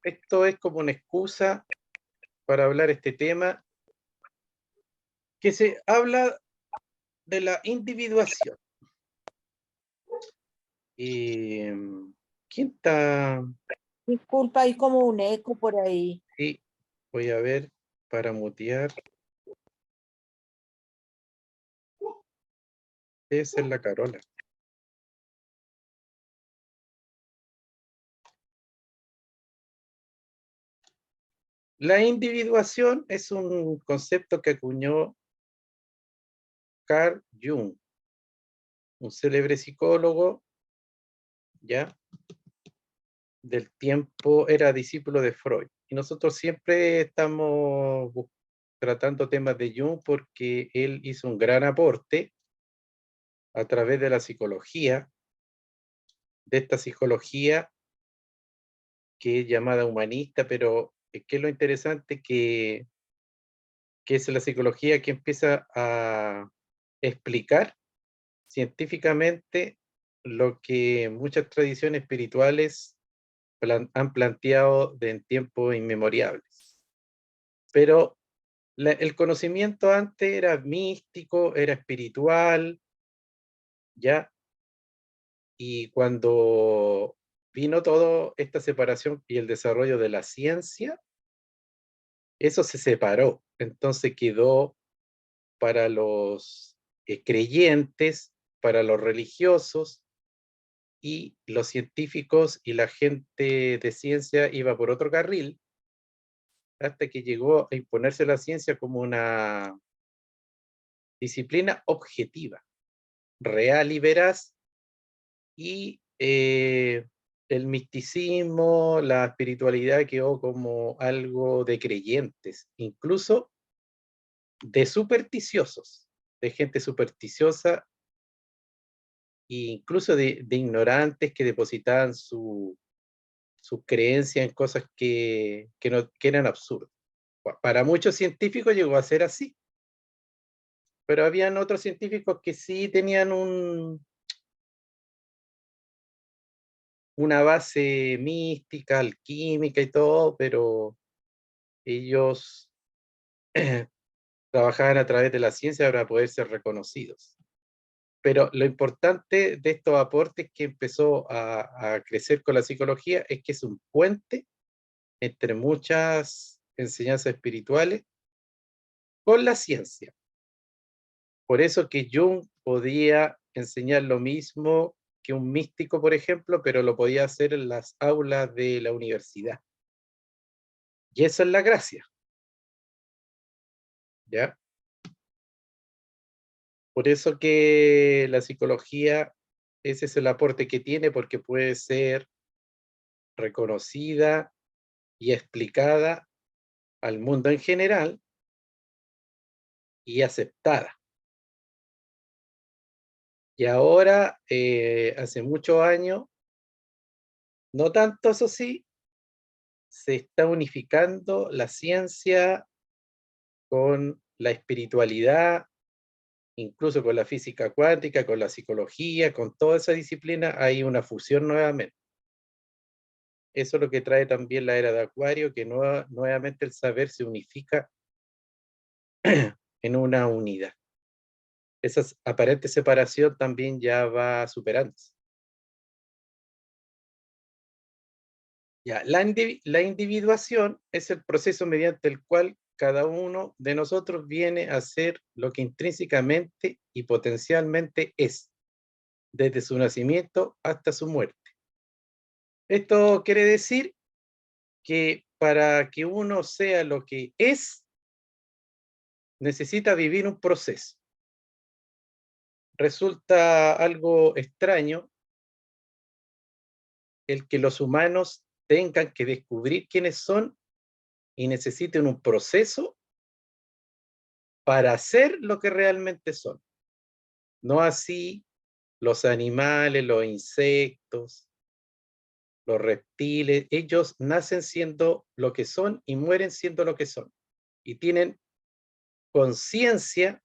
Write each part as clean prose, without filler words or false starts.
esto es como una excusa para hablar este tema, que se habla de la individuación. Eh, ¿Quién está? Disculpa, hay como un eco por ahí. Sí, voy a ver para mutear. Debe ser la Carola. La individuación es un concepto que acuñó Carl Jung, un célebre psicólogo, ya, del tiempo, era discípulo de Freud. Y nosotros siempre estamos tratando temas de Jung porque él hizo un gran aporte a través de la psicología, de esta psicología que es llamada humanista, pero ¿qué es lo interesante? Que es la psicología que empieza a explicar científicamente lo que muchas tradiciones espirituales han planteado de en tiempos inmemoriales. Pero el conocimiento antes era místico, era espiritual, ¿ya? Y cuando vino toda esta separación y el desarrollo de la ciencia, eso se separó. Entonces quedó para los creyentes, para los religiosos, y los científicos y la gente de ciencia iba por otro carril, hasta que llegó a imponerse la ciencia como una disciplina objetiva, real y veraz, y el misticismo, la espiritualidad quedó como algo de creyentes, incluso de supersticiosos, de gente supersticiosa e incluso de ignorantes que depositaban su creencia en cosas que eran absurdas. Para muchos científicos llegó a ser así, pero habían otros científicos que sí tenían una base mística, alquímica y todo, pero ellos trabajaban a través de la ciencia para poder ser reconocidos. Pero lo importante de estos aportes que empezó a crecer con la psicología es que es un puente entre muchas enseñanzas espirituales con la ciencia. Por eso que Jung podía enseñar lo mismo que un místico, por ejemplo, pero lo podía hacer en las aulas de la universidad. Y eso es la gracia, ¿ya? Por eso que la psicología, ese es el aporte que tiene, porque puede ser reconocida y explicada al mundo en general y aceptada. Y ahora, hace muchos años, no tanto eso sí, se está unificando la ciencia con la espiritualidad, incluso con la física cuántica, con la psicología, con toda esa disciplina, hay una fusión nuevamente. Eso es lo que trae también la era de Acuario, que nuevamente el saber se unifica en una unidad. Esa aparente separación también ya va superándose. Ya, la individuación es el proceso mediante el cual cada uno de nosotros viene a ser lo que intrínsecamente y potencialmente es, desde su nacimiento hasta su muerte. Esto quiere decir que para que uno sea lo que es, necesita vivir un proceso. Resulta algo extraño el que los humanos tengan que descubrir quiénes son y necesiten un proceso para ser lo que realmente son. No así los animales, los insectos, los reptiles, ellos nacen siendo lo que son y mueren siendo lo que son. Y tienen conciencia,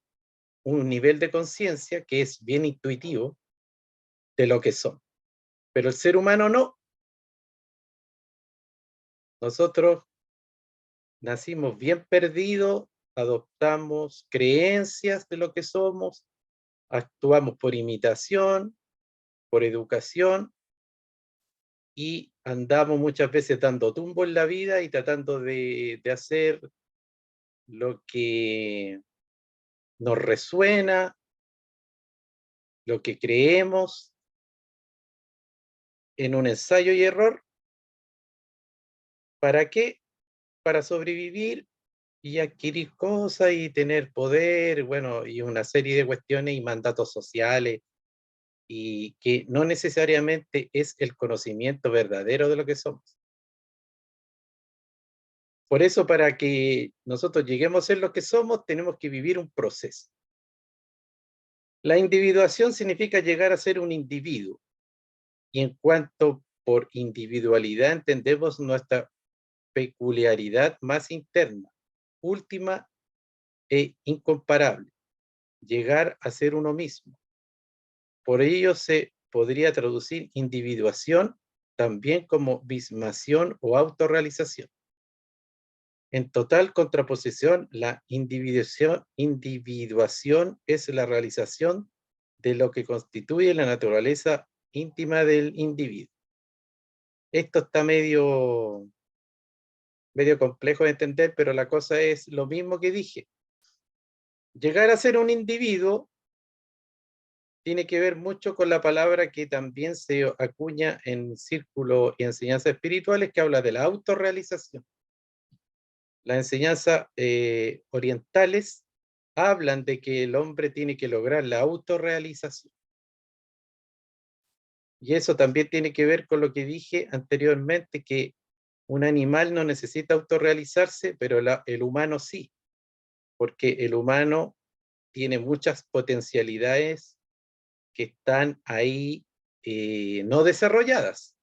un nivel de conciencia que es bien intuitivo de lo que son. Pero el ser humano no. Nosotros nacimos bien perdidos, adoptamos creencias de lo que somos, actuamos por imitación, por educación, y andamos muchas veces dando tumbo en la vida y tratando de hacer lo que nos resuena, lo que creemos, en un ensayo y error. ¿Para qué? Para sobrevivir y adquirir cosas y tener poder, bueno, y una serie de cuestiones y mandatos sociales, y que no necesariamente es el conocimiento verdadero de lo que somos. Por eso, para que nosotros lleguemos a ser lo que somos, tenemos que vivir un proceso. La individuación significa llegar a ser un individuo, y en cuanto por individualidad entendemos nuestra peculiaridad más interna, última e incomparable, llegar a ser uno mismo. Por ello se podría traducir individuación también como mismación o autorrealización. En total contraposición, la individuación es la realización de lo que constituye la naturaleza íntima del individuo. Esto está medio complejo de entender, pero la cosa es lo mismo que dije. Llegar a ser un individuo tiene que ver mucho con la palabra que también se acuña en círculos y enseñanzas espirituales, que habla de la autorrealización. Las enseñanzas orientales hablan de que el hombre tiene que lograr la autorrealización. Y eso también tiene que ver con lo que dije anteriormente, que un animal no necesita autorrealizarse, pero el humano sí, porque el humano tiene muchas potencialidades que están ahí no desarrolladas.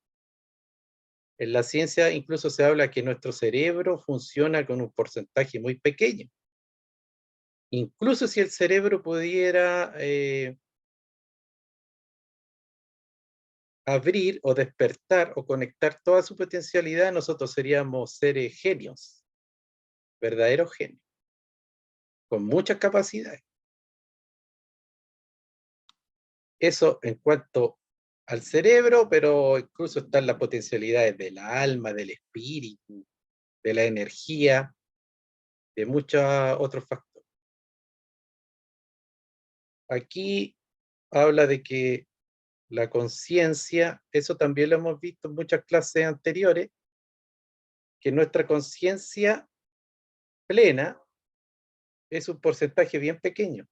En la ciencia incluso se habla que nuestro cerebro funciona con un porcentaje muy pequeño. Incluso si el cerebro pudiera abrir o despertar o conectar toda su potencialidad, nosotros seríamos seres genios, verdaderos genios, con muchas capacidades. Eso en cuanto al cerebro, pero incluso están las potencialidades del alma, del espíritu, de la energía, de muchos otros factores. Aquí habla de que la conciencia, eso también lo hemos visto en muchas clases anteriores, que nuestra conciencia plena es un porcentaje bien pequeño.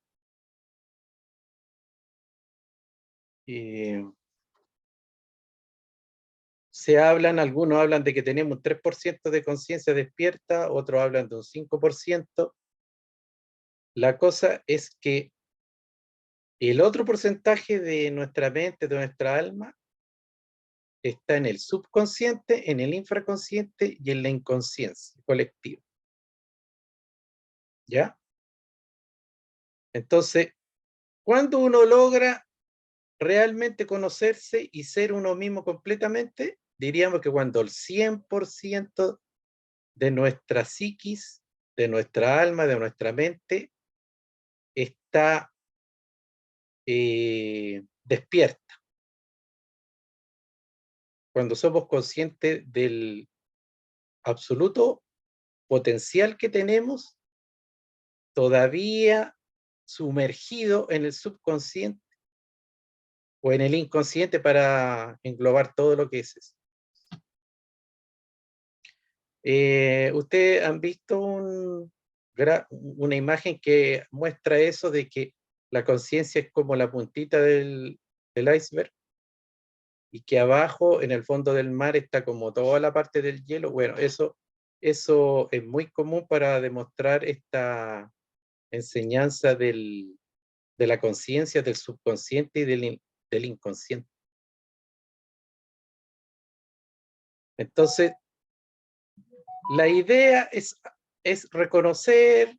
Algunos hablan de que tenemos un 3% de conciencia despierta, otros hablan de un 5%. La cosa es que el otro porcentaje de nuestra mente, de nuestra alma, está en el subconsciente, en el infraconsciente y en la inconsciencia colectiva. ¿Ya? Entonces, cuando uno logra realmente conocerse y ser uno mismo completamente, diríamos que cuando el 100% de nuestra psiquis, de nuestra alma, de nuestra mente, está despierta. Cuando somos conscientes del absoluto potencial que tenemos, todavía sumergido en el subconsciente o en el inconsciente, para englobar todo lo que es eso. ¿Ustedes han visto una imagen que muestra eso, de que la conciencia es como la puntita del iceberg, y que abajo, en el fondo del mar, está como toda la parte del hielo? Bueno, eso es muy común para demostrar esta enseñanza de la conciencia, del subconsciente y del inconsciente. Entonces, la idea es reconocer,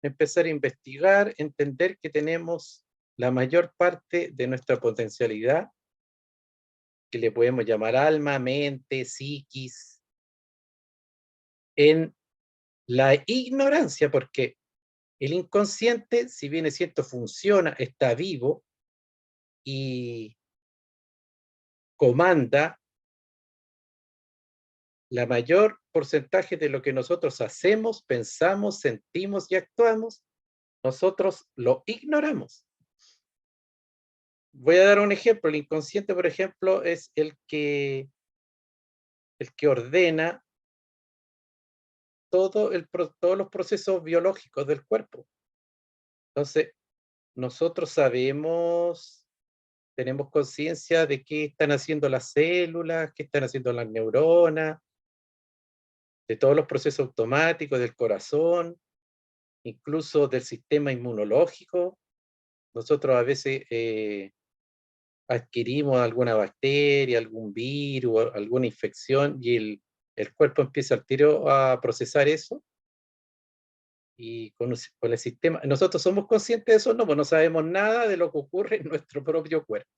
empezar a investigar, entender que tenemos la mayor parte de nuestra potencialidad, que le podemos llamar alma, mente, psiquis, en la ignorancia, porque el inconsciente, si bien es cierto, funciona, está vivo y comanda la mayor porcentaje de lo que nosotros hacemos, pensamos, sentimos y actuamos, nosotros lo ignoramos. Voy a dar un ejemplo. El inconsciente, por ejemplo, es el que ordena todos los procesos biológicos del cuerpo. Entonces, nosotros sabemos, tenemos conciencia de qué están haciendo las células, qué están haciendo las neuronas, de todos los procesos automáticos del corazón, incluso del sistema inmunológico. Nosotros a veces adquirimos alguna bacteria, algún virus, alguna infección y el cuerpo empieza al tiro a procesar eso y con el sistema, nosotros somos conscientes de eso, no, pues no sabemos nada de lo que ocurre en nuestro propio cuerpo.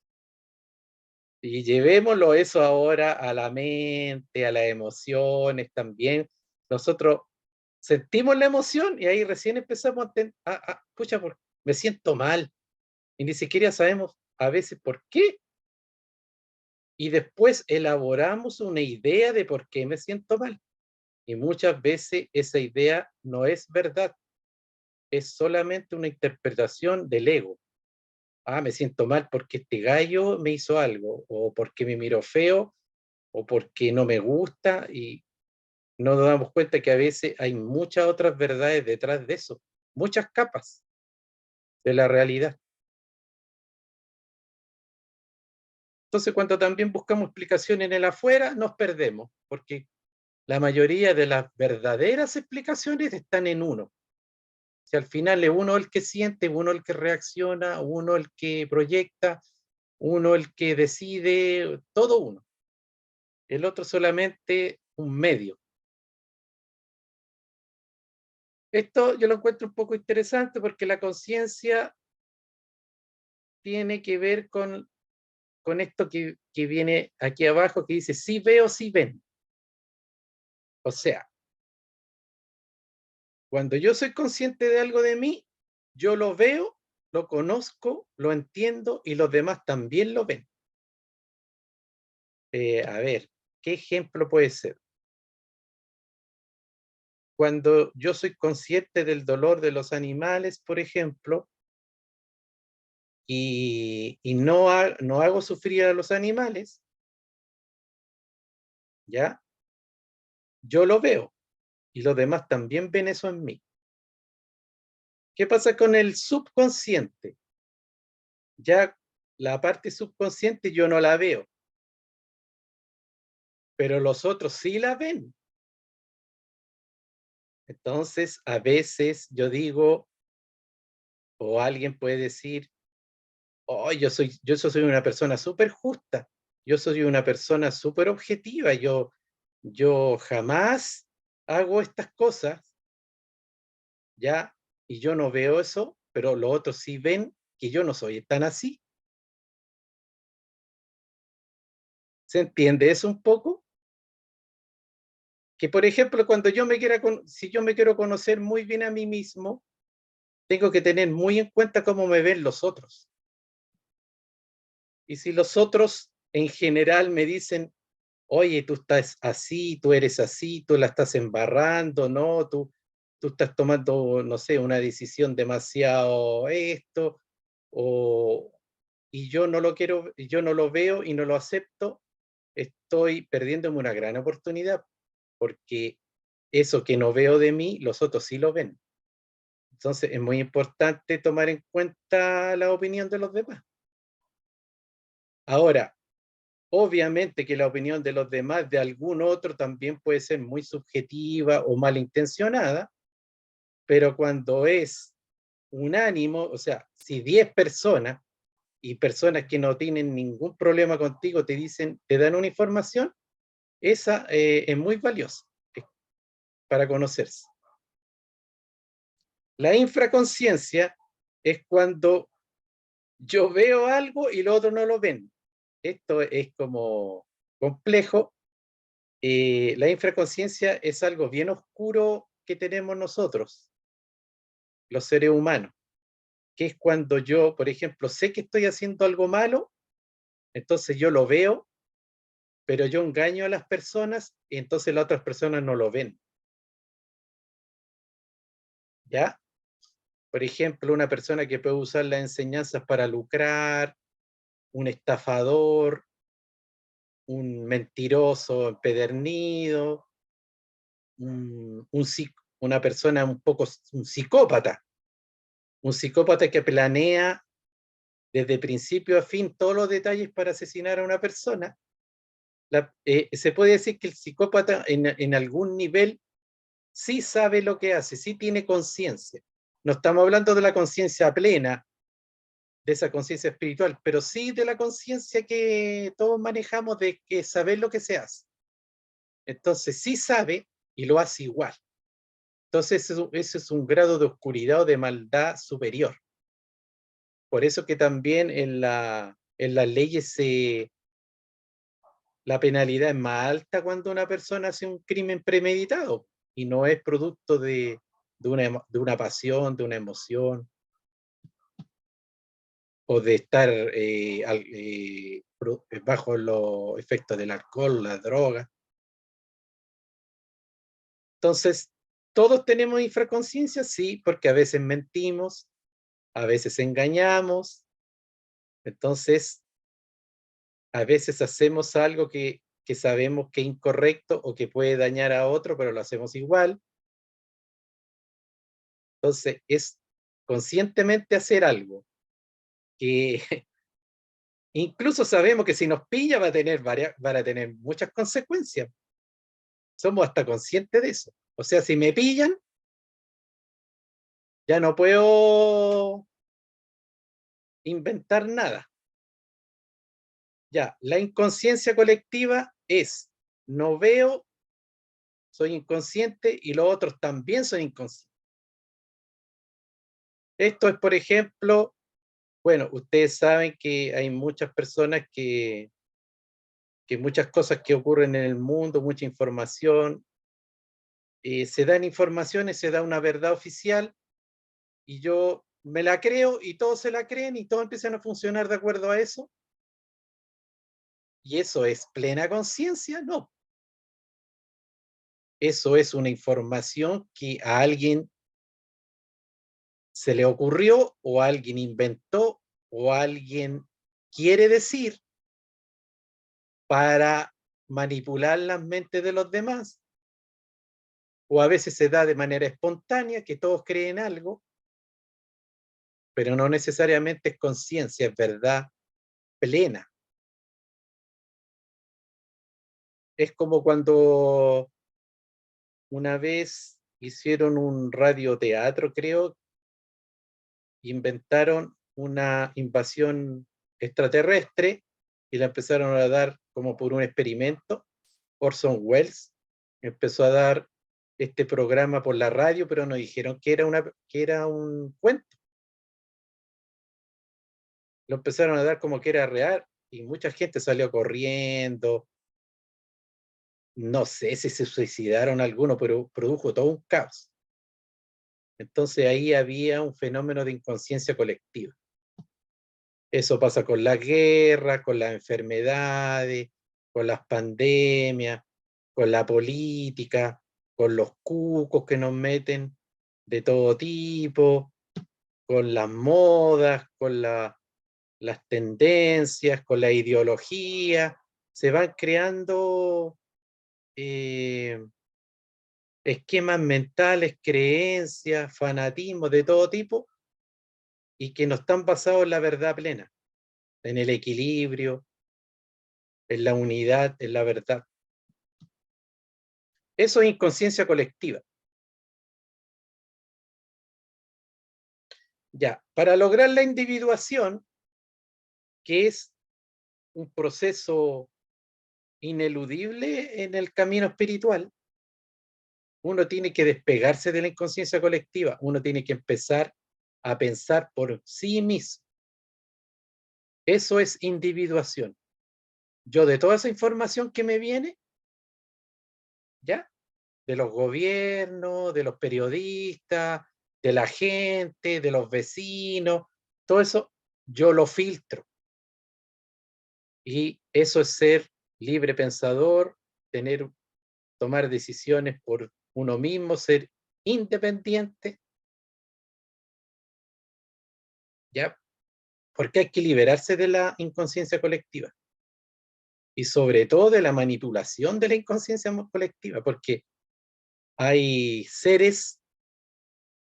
Y llevémoslo eso ahora a la mente, a las emociones también. Nosotros sentimos la emoción y ahí recién empezamos pucha, me siento mal. Y ni siquiera sabemos a veces por qué. Y después elaboramos una idea de por qué me siento mal. Y muchas veces esa idea no es verdad, es solamente una interpretación del ego. Me siento mal porque este gallo me hizo algo, o porque me miró feo, o porque no me gusta, y no nos damos cuenta que a veces hay muchas otras verdades detrás de eso, muchas capas de la realidad. Entonces, cuando también buscamos explicación en el afuera, nos perdemos, porque la mayoría de las verdaderas explicaciones están en uno. Si al final es uno el que siente, uno el que reacciona, uno el que proyecta, uno el que decide, todo uno. El otro solamente un medio. Esto yo lo encuentro un poco interesante porque la conciencia tiene que ver con esto que viene aquí abajo, que dice, sí veo, sí ven. O sea, cuando yo soy consciente de algo de mí, yo lo veo, lo conozco, lo entiendo y los demás también lo ven. A ver, ¿qué ejemplo puede ser? Cuando yo soy consciente del dolor de los animales, por ejemplo, y no hago sufrir a los animales, ¿ya? Yo lo veo y los demás también ven eso en mí. ¿Qué pasa con el subconsciente? Ya la parte subconsciente yo no la veo, pero los otros sí la ven. Entonces, a veces yo digo, o alguien puede decir, oh, yo soy una persona súper justa, yo soy una persona súper objetiva, yo jamás hago estas cosas, ¿ya? Y yo no veo eso, pero los otros sí ven que yo no soy tan así. ¿Se entiende eso un poco? Que, por ejemplo, si yo me quiero conocer muy bien a mí mismo, tengo que tener muy en cuenta cómo me ven los otros. Y si los otros en general me dicen, oye, tú estás así, tú eres así, tú la estás embarrando, ¿no? Tú estás tomando, no sé, una decisión demasiado esto, o, y yo no lo quiero, yo no lo veo y no lo acepto, estoy perdiéndome una gran oportunidad, porque eso que no veo de mí, los otros sí lo ven. Entonces es muy importante tomar en cuenta la opinión de los demás. Ahora, obviamente que la opinión de los demás de algún otro también puede ser muy subjetiva o malintencionada, pero cuando es unánimo, o sea, si 10 personas y personas que no tienen ningún problema contigo te dicen, te dan una información, esa es muy valiosa para conocerse. La infraconciencia es cuando yo veo algo y los otros no lo ven. Esto es como complejo, La infraconsciencia es algo bien oscuro que tenemos nosotros, los seres humanos, que es cuando yo, por ejemplo, sé que estoy haciendo algo malo, entonces yo lo veo, pero yo engaño a las personas y entonces las otras personas no lo ven. ¿Ya? Por ejemplo, una persona que puede usar las enseñanzas para lucrar, un estafador, un mentiroso empedernido, una persona un poco, un psicópata que planea desde principio a fin todos los detalles para asesinar a una persona. Se puede decir que el psicópata en algún nivel sí sabe lo que hace, sí tiene conciencia. No estamos hablando de la conciencia plena, de esa conciencia espiritual, pero sí de la conciencia que todos manejamos de que saber lo que se hace. Entonces sí sabe y lo hace igual. Entonces ese es un grado de oscuridad o de maldad superior. Por eso que también en las leyes la penalidad es más alta cuando una persona hace un crimen premeditado y no es producto de una pasión, de una emoción o de estar bajo los efectos del alcohol, la droga. Entonces, ¿todos tenemos infraconciencia? Sí, porque a veces mentimos, a veces engañamos, entonces a veces hacemos algo que sabemos que es incorrecto o que puede dañar a otro, pero lo hacemos igual. Entonces, es conscientemente hacer algo que incluso sabemos que si nos pilla va a tener muchas consecuencias. Somos hasta conscientes de eso. O sea, si me pillan, ya no puedo inventar nada. Ya, la inconsciencia colectiva es, no veo, soy inconsciente y los otros también son inconscientes. Esto es, por ejemplo, bueno, ustedes saben que hay muchas personas que muchas cosas que ocurren en el mundo, mucha información, se dan informaciones, se da una verdad oficial y yo me la creo y todos se la creen y todos empiezan a funcionar de acuerdo a eso. ¿Y eso es plena conciencia? No. Eso es una información que a alguien se le ocurrió o alguien inventó o alguien quiere decir para manipular las mentes de los demás, o a veces se da de manera espontánea, que todos creen algo, pero no necesariamente es conciencia, es verdad plena. Es como cuando una vez hicieron un radioteatro, creo, inventaron una invasión extraterrestre y la empezaron a dar como por un experimento. Orson Welles empezó a dar este programa por la radio, pero nos dijeron que era un cuento. Lo empezaron a dar como que era real y mucha gente salió corriendo. No sé si se suicidaron algunos, pero produjo todo un caos. Entonces ahí había un fenómeno de inconsciencia colectiva. Eso pasa con la guerra, con las enfermedades, con las pandemias, con la política, con los cucos que nos meten de todo tipo, con las modas, con las tendencias, con la ideología. Se van creando eh, esquemas mentales, creencias, fanatismos de todo tipo y que no están basados en la verdad plena, en el equilibrio, en la unidad, en la verdad. Eso es inconsciencia colectiva. Ya, para lograr la individuación, que es un proceso ineludible en el camino espiritual, uno tiene que despegarse de la inconsciencia colectiva, uno tiene que empezar a pensar por sí mismo. Eso es individuación. Yo de toda esa información que me viene, ¿ya? De los gobiernos, de los periodistas, de la gente, de los vecinos, todo eso yo lo filtro. Y eso es ser libre pensador, tomar decisiones por uno mismo, ser independiente, ¿ya? Porque hay que liberarse de la inconsciencia colectiva y sobre todo de la manipulación de la inconsciencia colectiva, porque hay seres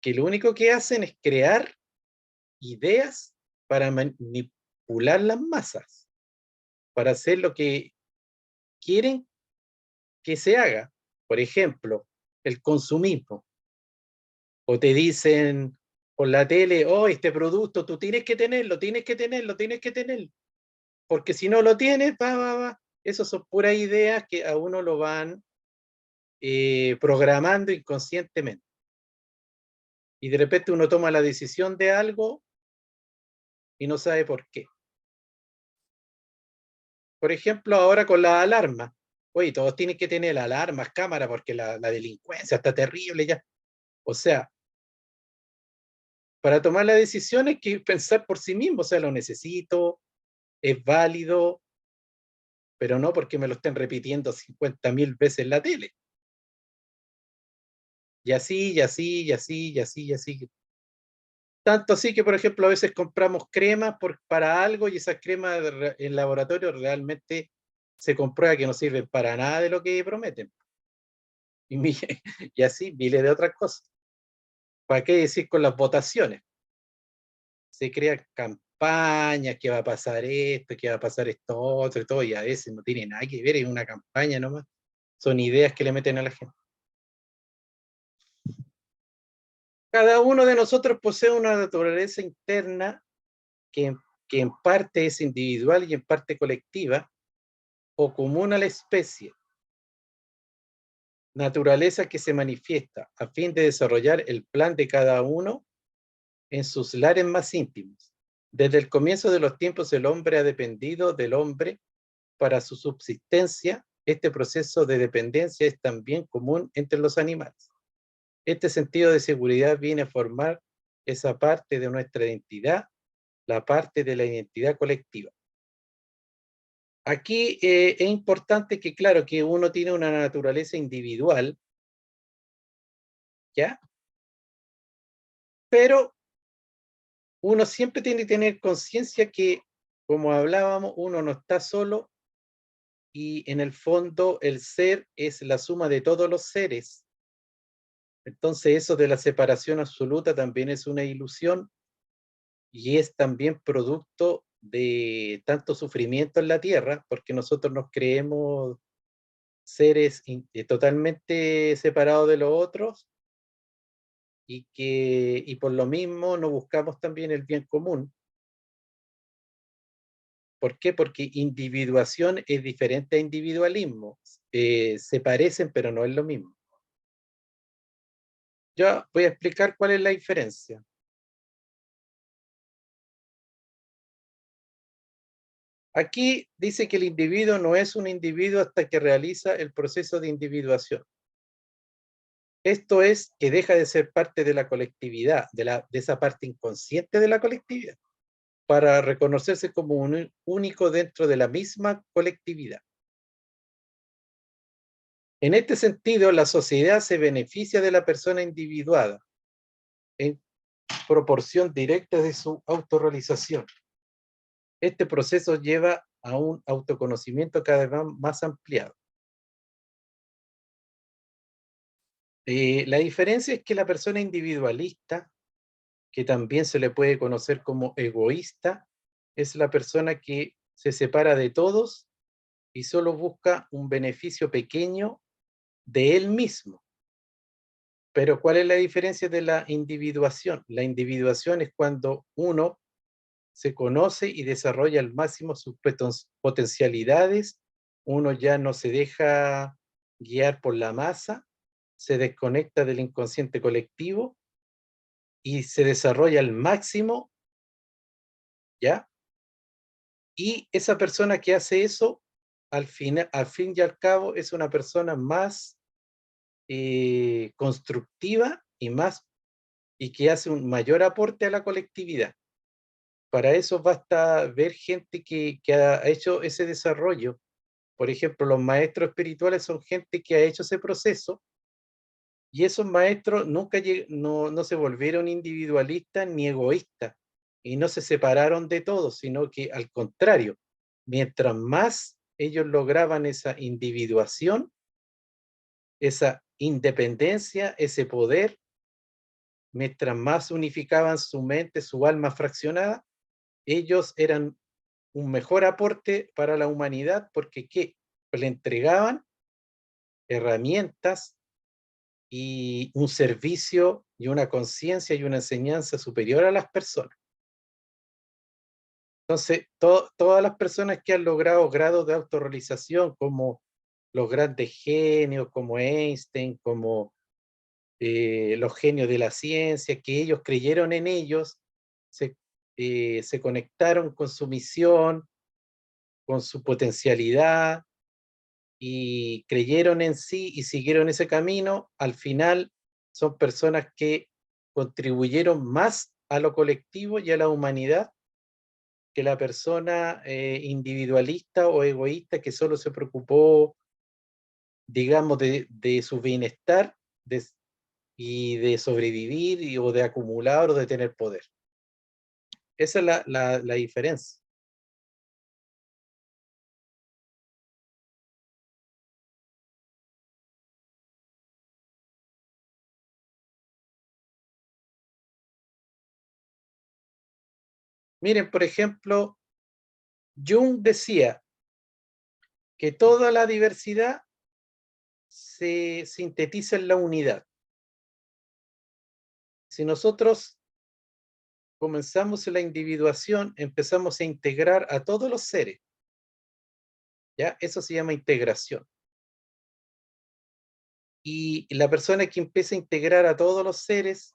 que lo único que hacen es crear ideas para manipular las masas, para hacer lo que quieren que se haga. Por ejemplo, el consumismo. O te dicen por la tele, oh, este producto tú tienes que tenerlo, tienes que tenerlo, tienes que tenerlo. Porque si no lo tienes, va. Esas son puras ideas que a uno lo van programando inconscientemente. Y de repente uno toma la decisión de algo y no sabe por qué. Por ejemplo, ahora con la alarma. Oye, todos tienen que tener alarmas, cámaras, porque la delincuencia está terrible ya. O sea, para tomar la decisión hay que pensar por sí mismo. O sea, lo necesito, es válido, pero no porque me lo estén repitiendo 50.000 veces en la tele. Y así, y así, y así, y así, y así. Tanto así que, por ejemplo, a veces compramos cremas para algo y esas cremas en laboratorio realmente se comprueba que no sirven para nada de lo que prometen. Y, y así, miles de otras cosas. ¿Para qué decir con las votaciones? Se crean campañas, que va a pasar esto, que va a pasar esto otro, y todo, y a veces no tiene nada que ver, es una campaña nomás. Son ideas que le meten a la gente. Cada uno de nosotros posee una naturaleza interna que, que en parte es individual y en parte colectiva o común a la especie. Naturaleza que se manifiesta a fin de desarrollar el plan de cada uno en sus lares más íntimos. Desde el comienzo de los tiempos el hombre ha dependido del hombre para su subsistencia. Este proceso de dependencia es también común entre los animales. Este sentido de seguridad viene a formar esa parte de nuestra identidad, la parte de la identidad colectiva. Aquí es importante que, claro, que uno tiene una naturaleza individual, ¿ya? Pero uno siempre tiene que tener conciencia que, como hablábamos, uno no está solo y en el fondo el ser es la suma de todos los seres. Entonces eso de la separación absoluta también es una ilusión y es también producto de tanto sufrimiento en la tierra, porque nosotros nos creemos seres totalmente separados de los otros y por lo mismo no buscamos también el bien común. ¿Por qué? Porque individuación es diferente a individualismo. Se parecen, pero no es lo mismo. Yo voy a explicar cuál es la diferencia. Aquí dice que el individuo no es un individuo hasta que realiza el proceso de individuación. Esto es que deja de ser parte de la colectividad, de esa parte inconsciente de la colectividad, para reconocerse como un único dentro de la misma colectividad. En este sentido, la sociedad se beneficia de la persona individuada en proporción directa de su autorrealización. Este proceso lleva a un autoconocimiento cada vez más ampliado. La diferencia es que la persona individualista, que también se le puede conocer como egoísta, es la persona que se separa de todos y solo busca un beneficio pequeño de él mismo. Pero ¿cuál es la diferencia de la individuación? La individuación es cuando uno se conoce y desarrolla al máximo sus potencialidades, uno ya no se deja guiar por la masa, se desconecta del inconsciente colectivo y se desarrolla al máximo, ¿ya? Y esa persona que hace eso, al fin y al cabo, es una persona más constructiva y que hace un mayor aporte a la colectividad. Para eso basta ver gente que ha hecho ese desarrollo. Por ejemplo, los maestros espirituales son gente que ha hecho ese proceso, y esos maestros nunca no se volvieron individualistas ni egoístas, y no se separaron de todos, sino que al contrario, mientras más ellos lograban esa individuación, esa independencia, ese poder, mientras más unificaban su mente, su alma fraccionada, ellos eran un mejor aporte para la humanidad, porque ¿qué? Pues le entregaban herramientas y un servicio y una conciencia y una enseñanza superior a las personas. Entonces, todas las personas que han logrado grados de autorrealización, como los grandes genios, como Einstein, como los genios de la ciencia, que ellos creyeron en ellos, se conectaron con su misión, con su potencialidad, y creyeron en sí y siguieron ese camino. Al final son personas que contribuyeron más a lo colectivo y a la humanidad que la persona individualista o egoísta que solo se preocupó, digamos, de su bienestar y de sobrevivir o de acumular o de tener poder. Esa es la diferencia. Miren, por ejemplo, Jung decía que toda la diversidad se sintetiza en la unidad. Si nosotros comenzamos la individuación, empezamos a integrar a todos los seres, ¿ya? Eso se llama integración. Y la persona que empieza a integrar a todos los seres,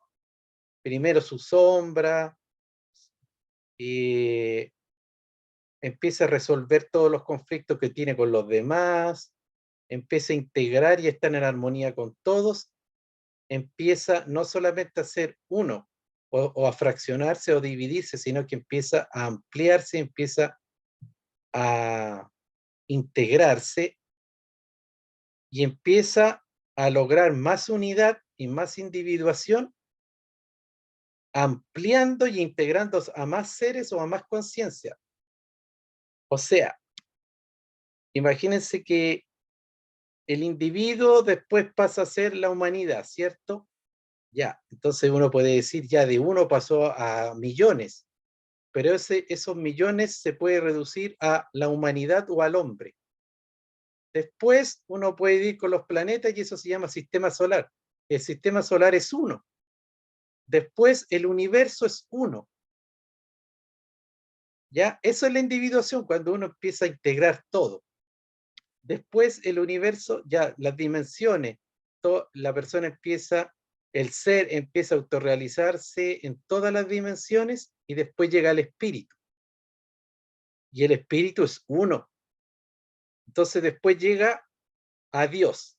primero su sombra, eh, empieza a resolver todos los conflictos que tiene con los demás, empieza a integrar y a estar en armonía con todos, empieza no solamente a ser uno o a fraccionarse o dividirse, sino que empieza a ampliarse, empieza a integrarse y empieza a lograr más unidad y más individuación, ampliando y integrando a más seres o a más conciencia. O sea, imagínense que el individuo después pasa a ser la humanidad, ¿cierto? Ya, entonces uno puede decir, ya de uno pasó a millones, pero esos millones se puede reducir a la humanidad o al hombre. Después uno puede ir con los planetas y eso se llama sistema solar. El sistema solar es uno. Después el universo es uno. ¿Ya? Eso es la individuación, cuando uno empieza a integrar todo. Después el universo, ya las dimensiones, la persona empieza, el ser empieza a autorrealizarse en todas las dimensiones y después llega el espíritu. Y el espíritu es uno. Entonces después llega a Dios.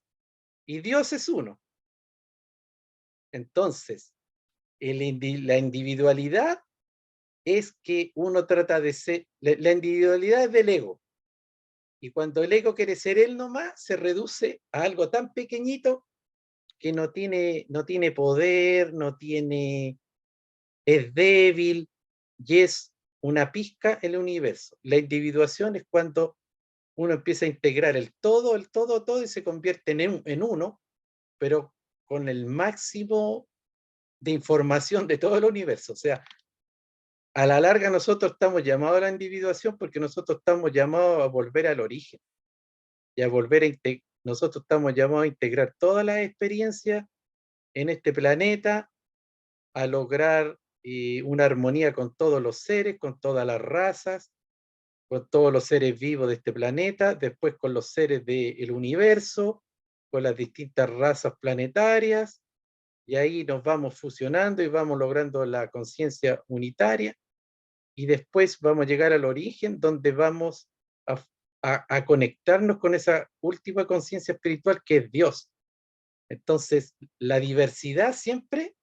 Y Dios es uno. Entonces, la individualidad es que uno trata de ser, la individualidad es del ego. Y cuando el ego quiere ser él nomás, se reduce a algo tan pequeñito que no tiene poder, es débil y es una pizca en el universo. La individuación es cuando uno empieza a integrar el todo, todo y se convierte en uno, pero con el máximo de información de todo el universo. O sea, a la larga nosotros estamos llamados a la individuación porque nosotros estamos llamados a volver al origen y a volver nosotros estamos llamados a integrar todas las experiencias en este planeta, a lograr una armonía con todos los seres, con todas las razas, con todos los seres vivos de este planeta, después con los seres del universo, con las distintas razas planetarias, y ahí nos vamos fusionando y vamos logrando la conciencia unitaria, y después vamos a llegar al origen donde vamos a conectarnos con esa última conciencia espiritual que es Dios. Entonces, la diversidad siempre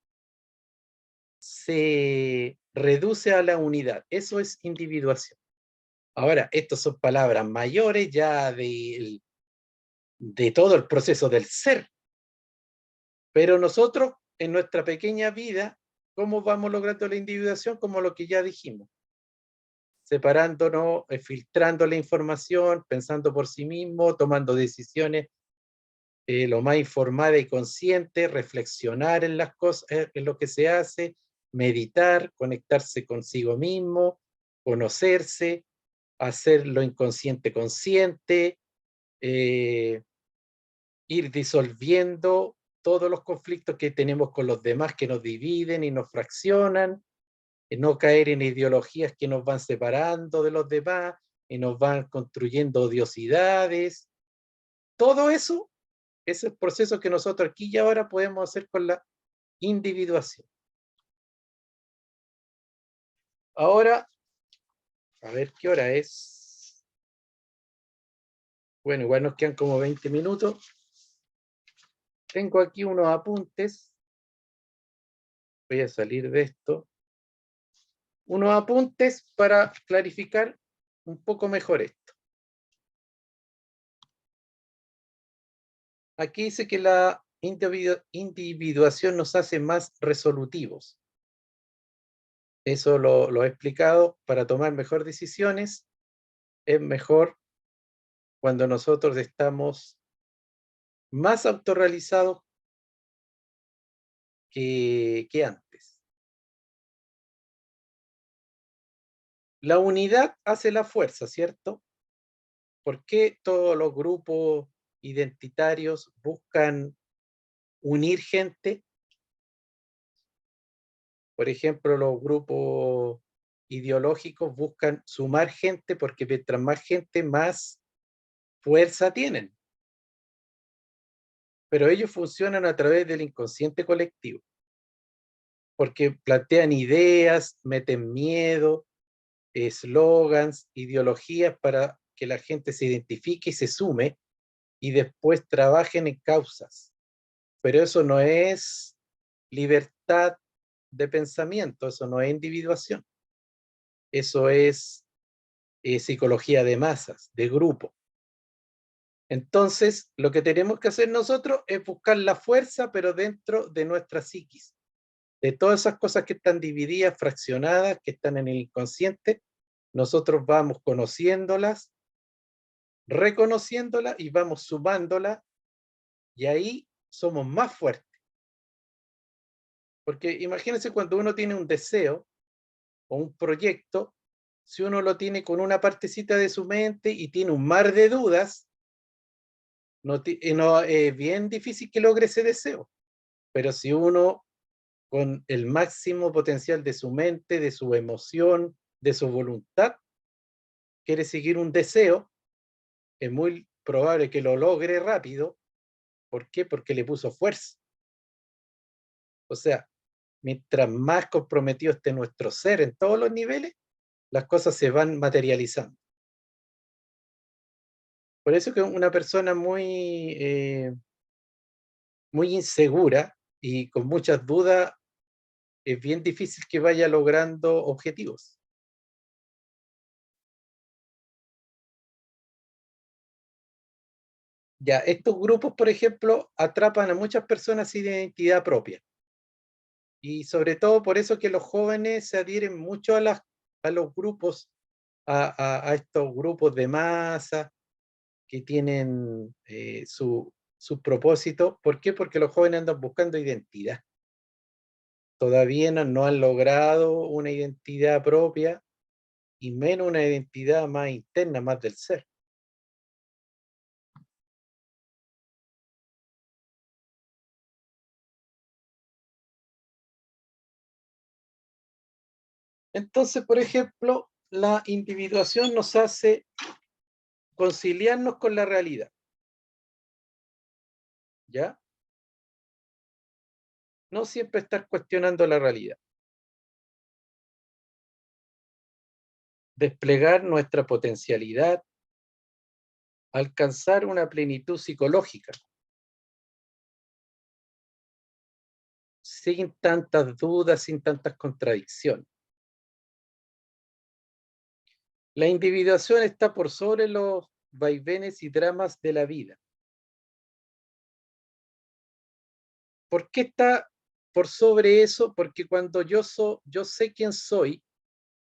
se reduce a la unidad. Eso es individuación. Ahora, estas son palabras mayores ya de todo el proceso del ser. Pero nosotros, en nuestra pequeña vida, ¿cómo vamos logrando la individuación? Como lo que ya dijimos. Separándonos, filtrando la información, pensando por sí mismo, tomando decisiones lo más informada y consciente, reflexionar en las cosas, en lo que se hace, meditar, conectarse consigo mismo, conocerse, hacer lo inconsciente consciente, ir disolviendo todos los conflictos que tenemos con los demás que nos dividen y nos fraccionan, no caer en ideologías que nos van separando de los demás y nos van construyendo odiosidades. Todo eso es el proceso que nosotros aquí y ahora podemos hacer con la individuación. Ahora, a ver qué hora es. Bueno, igual nos quedan como 20 minutos. Tengo aquí unos apuntes. Voy a salir de esto. Unos apuntes para clarificar un poco mejor esto. Aquí dice que la individuación nos hace más resolutivos. Eso lo he explicado. Para tomar mejor decisiones, es mejor cuando nosotros estamos más autorrealizados que antes. La unidad hace la fuerza, ¿cierto? ¿Por qué todos los grupos identitarios buscan unir gente? Por ejemplo, los grupos ideológicos buscan sumar gente porque mientras más gente, más fuerza tienen. Pero ellos funcionan a través del inconsciente colectivo, porque plantean ideas, meten miedo, eslogans, ideologías para que la gente se identifique y se sume y después trabajen en causas. Pero eso no es libertad de pensamiento, eso no es individuación, eso es psicología de masas, de grupo. Entonces, lo que tenemos que hacer nosotros es buscar la fuerza, pero dentro de nuestra psiquis, de todas esas cosas que están divididas, fraccionadas, que están en el inconsciente, nosotros vamos conociéndolas, reconociéndolas y vamos sumándolas, y ahí somos más fuertes. Porque imagínense cuando uno tiene un deseo o un proyecto, si uno lo tiene con una partecita de su mente y tiene un mar de dudas, no, es bien difícil que logre ese deseo. Pero si uno con el máximo potencial de su mente, de su emoción, de su voluntad, quiere seguir un deseo, es muy probable que lo logre rápido. ¿Por qué? Porque le puso fuerza. O sea, mientras más comprometido esté nuestro ser en todos los niveles, las cosas se van materializando. Por eso que una persona muy insegura y con muchas dudas, es bien difícil que vaya logrando objetivos. Ya, estos grupos, por ejemplo, atrapan a muchas personas sin identidad propia. Y sobre todo por eso que los jóvenes se adhieren mucho a los grupos, a estos grupos de masa que tienen su propósito. ¿Por qué? Porque los jóvenes andan buscando identidad. Todavía no han logrado una identidad propia y menos una identidad más interna, más del ser. Entonces, por ejemplo, la individuación nos hace conciliarnos con la realidad, ¿ya? No siempre estar cuestionando la realidad. Desplegar nuestra potencialidad, alcanzar una plenitud psicológica. sin tantas dudas, sin tantas contradicciones. La individuación está por sobre los vaivenes y dramas de la vida. ¿Por qué está por sobre eso? Porque cuando yo sé quién soy,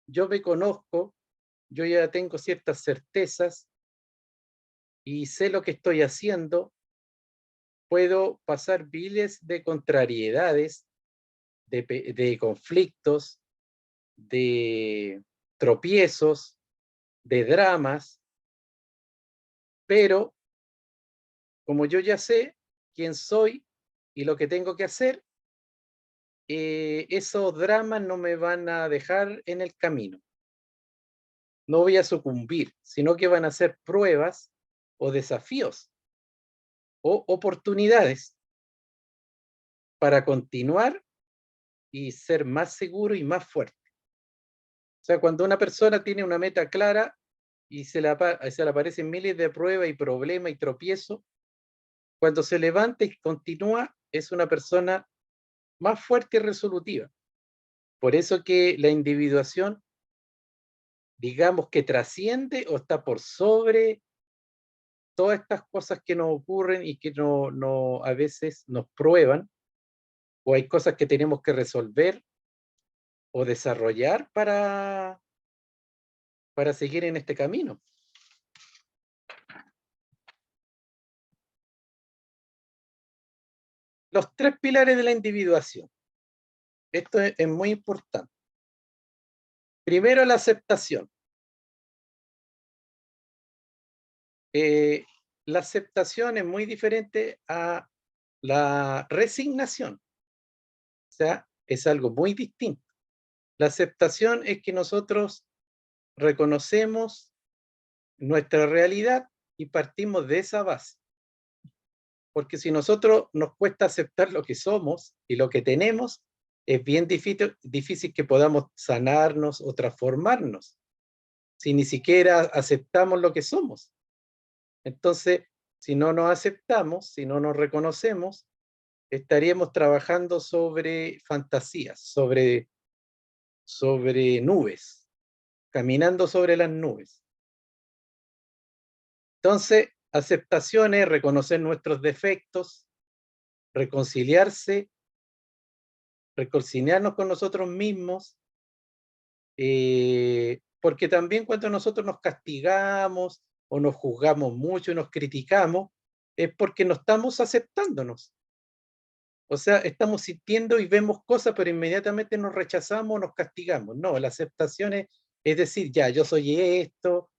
yo me conozco, yo ya tengo ciertas certezas y sé lo que estoy haciendo, puedo pasar miles de contrariedades, de conflictos, de tropiezos, de dramas, pero como yo ya sé quién soy y lo que tengo que hacer, esos dramas no me van a dejar en el camino. No voy a sucumbir, sino que van a ser pruebas o desafíos o oportunidades para continuar y ser más seguro y más fuerte. O sea, cuando una persona tiene una meta clara y se le aparecen miles de pruebas y problemas y tropiezos, cuando se levanta y continúa, es una persona más fuerte y resolutiva. Por eso que la individuación, digamos que trasciende o está por sobre todas estas cosas que nos ocurren y que a veces nos prueban, o hay cosas que tenemos que resolver o desarrollar para seguir en este camino. Los 3 pilares de la individuación. Esto es muy importante. Primero, la aceptación. La aceptación es muy diferente a la resignación. O sea, es algo muy distinto. La aceptación es que nosotros reconocemos nuestra realidad y partimos de esa base. Porque si nosotros nos cuesta aceptar lo que somos y lo que tenemos, es bien difícil que podamos sanarnos o transformarnos, si ni siquiera aceptamos lo que somos. Entonces, si no nos aceptamos, si no nos reconocemos, estaríamos trabajando sobre fantasías, sobre nubes, caminando sobre las nubes. Entonces, aceptación es reconocer nuestros defectos, reconciliarnos con nosotros mismos, porque también cuando nosotros nos castigamos o nos juzgamos mucho y nos criticamos, es porque no estamos aceptándonos. O sea, estamos sintiendo y vemos cosas, pero inmediatamente nos rechazamos o nos castigamos. No, la aceptación es decir, ya, yo soy esto,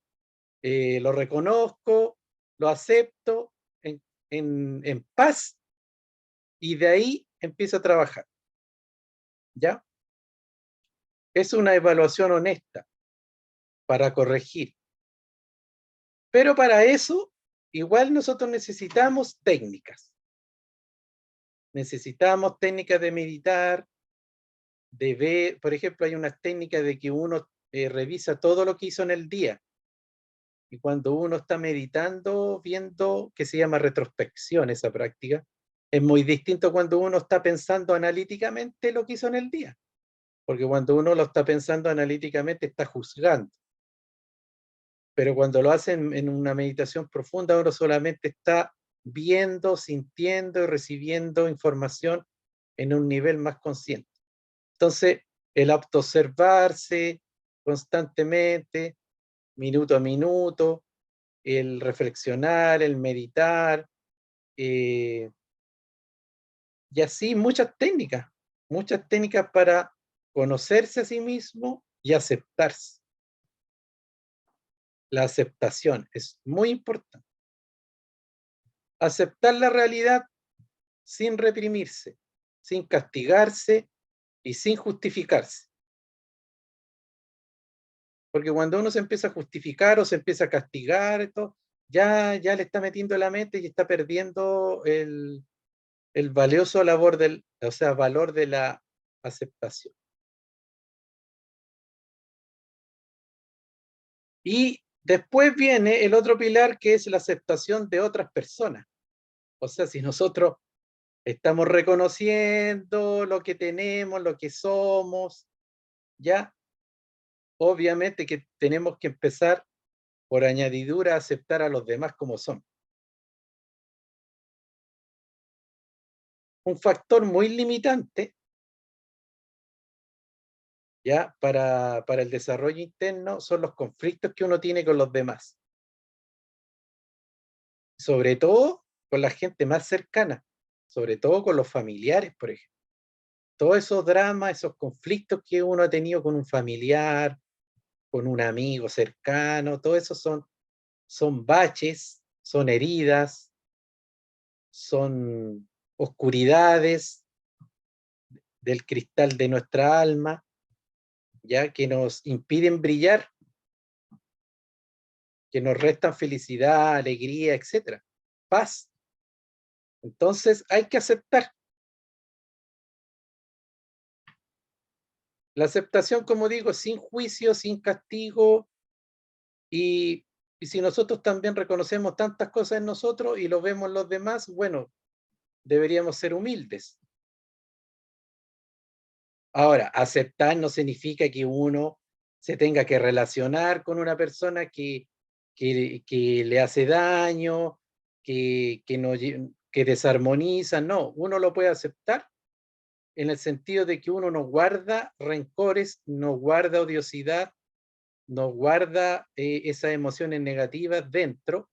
lo reconozco, lo acepto en paz y de ahí empiezo a trabajar. ¿Ya? Es una evaluación honesta para corregir. Pero para eso, igual nosotros necesitamos técnicas. Necesitamos técnicas de meditar, de ver, por ejemplo, hay unas técnicas de que uno revisa todo lo que hizo en el día. Y cuando uno está meditando, viendo, que se llama retrospección esa práctica, es muy distinto cuando uno está pensando analíticamente lo que hizo en el día. Porque cuando uno lo está pensando analíticamente, está juzgando. Pero cuando lo hacen en una meditación profunda, uno solamente está viendo, sintiendo y recibiendo información en un nivel más consciente. Entonces, el autoobservarse constantemente, minuto a minuto, el reflexionar, el meditar, y así muchas técnicas para conocerse a sí mismo y aceptarse. La aceptación es muy importante. Aceptar la realidad sin reprimirse, sin castigarse y sin justificarse. Porque cuando uno se empieza a justificar o se empieza a castigar, esto, ya le está metiendo la mente y está perdiendo el valioso valor de la aceptación. Y después viene el otro pilar, que es la aceptación de otras personas. O sea, si nosotros Estamos reconociendo lo que tenemos, lo que somos, ¿ya? Obviamente que tenemos que empezar por añadidura a aceptar a los demás como son. Un factor muy limitante, ¿ya? Para el desarrollo interno son los conflictos que uno tiene con los demás. Sobre todo con la gente más cercana, sobre todo con los familiares, por ejemplo. Todos esos dramas, esos conflictos que uno ha tenido con un familiar, con un amigo cercano, todo eso son baches, son heridas, son oscuridades del cristal de nuestra alma, ya que nos impiden brillar, que nos restan felicidad, alegría, etcétera, paz. Entonces hay que aceptar. La aceptación, como digo, sin juicio, sin castigo, y si nosotros también reconocemos tantas cosas en nosotros y lo vemos en los demás, bueno, deberíamos ser humildes. Ahora, aceptar no significa que uno se tenga que relacionar con una persona que le hace daño, que desarmoniza. No, uno lo puede aceptar en el sentido de que uno no guarda rencores, no guarda odiosidad, no guarda esas emociones negativas dentro,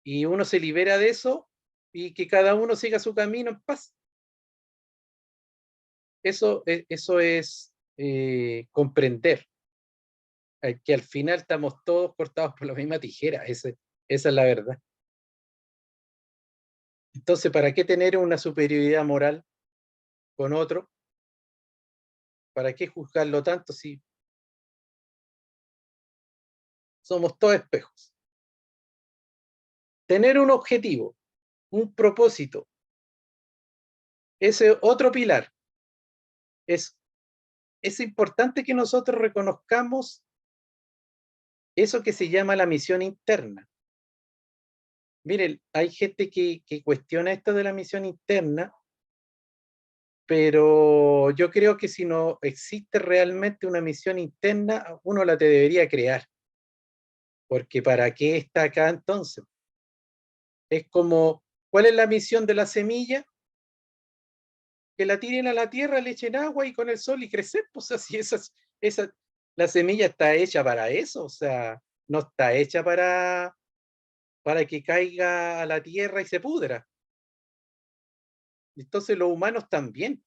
y uno se libera de eso y que cada uno siga su camino en paz. Eso es comprender que al final estamos todos cortados por la misma tijera. Esa es la verdad. Entonces, ¿para qué tener una superioridad moral con otro? ¿Para qué juzgarlo tanto si somos todos espejos? Tener un objetivo, un propósito, ese otro pilar. Es importante que nosotros reconozcamos eso que se llama la misión interna. Miren, hay gente que cuestiona esto de la misión interna, pero yo creo que si no existe realmente una misión interna, uno la te debería crear, porque ¿para qué está acá entonces? Es como, ¿cuál es la misión de la semilla? Que la tiren a la tierra, le echen agua y con el sol y crecer, pues así la semilla está hecha para eso, o sea, no está hecha para que caiga a la tierra y se pudra. Entonces los humanos también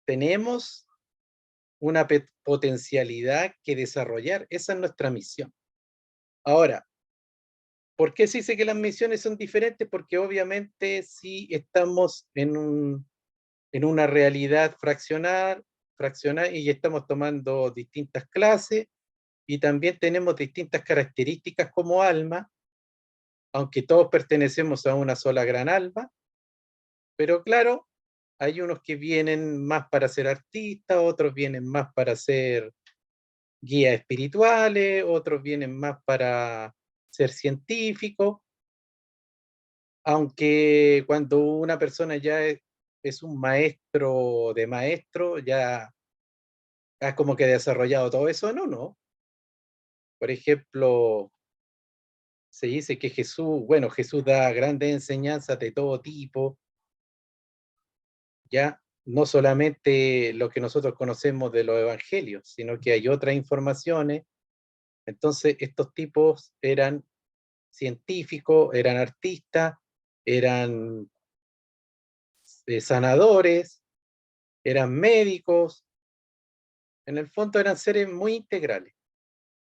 tenemos una potencialidad que desarrollar. Esa es nuestra misión. Ahora, ¿por qué se dice que las misiones son diferentes? Porque obviamente sí estamos en una realidad fraccionada y estamos tomando distintas clases y también tenemos distintas características como alma, aunque todos pertenecemos a una sola gran alma, pero claro, hay unos que vienen más para ser artistas, otros vienen más para ser guías espirituales, otros vienen más para ser científicos, aunque cuando una persona ya es un maestro de maestro, ya ha como que desarrollado todo eso, no. Por ejemplo, se dice que Jesús da grandes enseñanzas de todo tipo, ya no solamente lo que nosotros conocemos de los evangelios, sino que hay otras informaciones. Entonces, estos tipos eran científicos, eran artistas, eran sanadores, eran médicos, en el fondo eran seres muy integrales.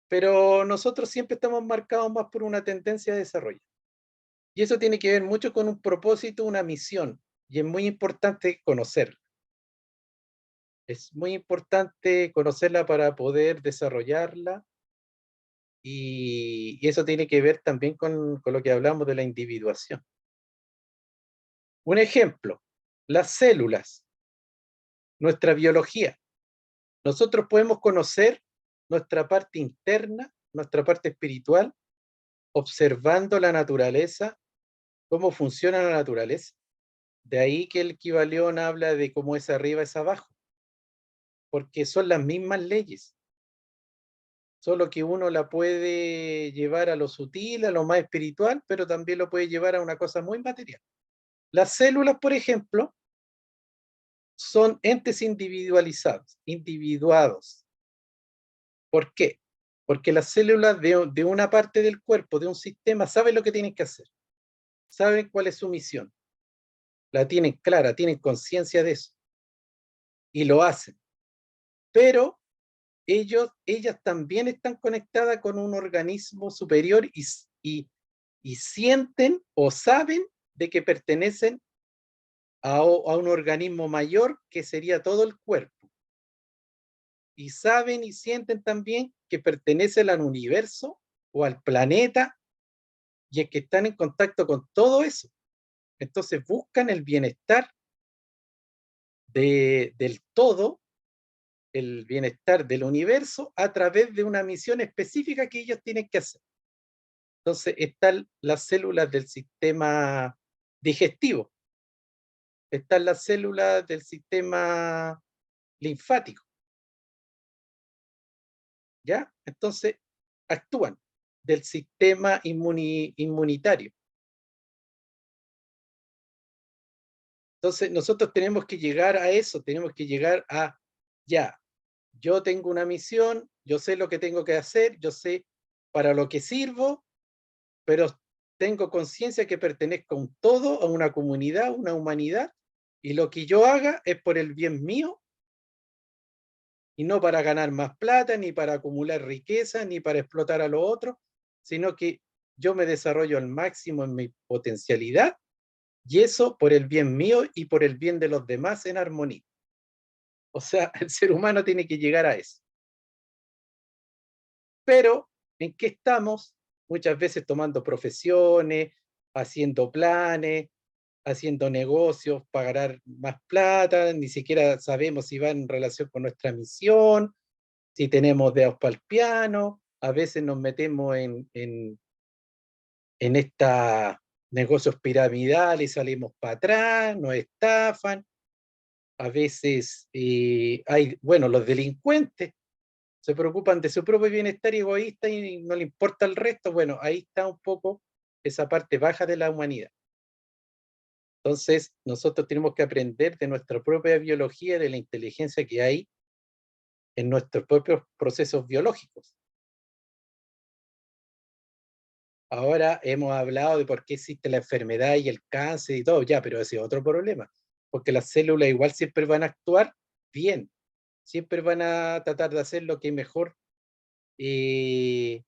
Pero nosotros siempre estamos marcados más por una tendencia de desarrollo. Y eso tiene que ver mucho con un propósito, una misión, y es muy importante conocerla. Es muy importante conocerla para poder desarrollarla, y eso tiene que ver también con lo que hablamos de la individuación. Un ejemplo, las células, nuestra biología. Nosotros podemos conocer nuestra parte interna, nuestra parte espiritual, observando la naturaleza, cómo funciona la naturaleza. De ahí que el Kybalión habla de cómo es arriba es abajo, porque son las mismas leyes, solo que uno la puede llevar a lo sutil, a lo más espiritual, pero también lo puede llevar a una cosa muy material. Las células, por ejemplo, son entes individualizados, individuados. ¿Por qué? Porque las células de una parte del cuerpo, de un sistema, saben lo que tienen que hacer, saben cuál es su misión, la tienen clara, tienen conciencia de eso y lo hacen. Pero ellas también están conectadas con un organismo superior y sienten o saben de que pertenecen a un organismo mayor que sería todo el cuerpo. Y saben y sienten también que pertenecen al universo o al planeta y es que están en contacto con todo eso. Entonces buscan el bienestar del todo, el bienestar del universo a través de una misión específica que ellos tienen que hacer. Entonces están las células del sistema digestivo, están las células del sistema linfático, ¿ya? Entonces actúan del sistema inmunitario. Entonces nosotros tenemos que llegar a eso, tenemos que llegar a, ya, yo tengo una misión, yo sé lo que tengo que hacer, yo sé para lo que sirvo, pero tengo conciencia que pertenezco a un todo, a una comunidad, a una humanidad, y lo que yo haga es por el bien mío y no para ganar más plata, ni para acumular riqueza, ni para explotar a los otros, sino que yo me desarrollo al máximo en mi potencialidad y eso por el bien mío y por el bien de los demás en armonía. O sea, el ser humano tiene que llegar a eso. Pero, ¿en qué estamos? Muchas veces tomando profesiones, haciendo planes, haciendo negocios para ganar más plata, ni siquiera sabemos si va en relación con nuestra misión, si tenemos dedos para el piano, a veces nos metemos en estos negocios piramidales y salimos para atrás, nos estafan, a veces hay, bueno, los delincuentes se preocupan de su propio bienestar egoísta y no le importa el resto. Bueno, ahí está un poco esa parte baja de la humanidad. Entonces, nosotros tenemos que aprender de nuestra propia biología, de la inteligencia que hay en nuestros propios procesos biológicos. Ahora hemos hablado de por qué existe la enfermedad y el cáncer y todo, ya, pero ese es otro problema, porque las células igual siempre van a actuar bien, siempre van a tratar de hacer eh,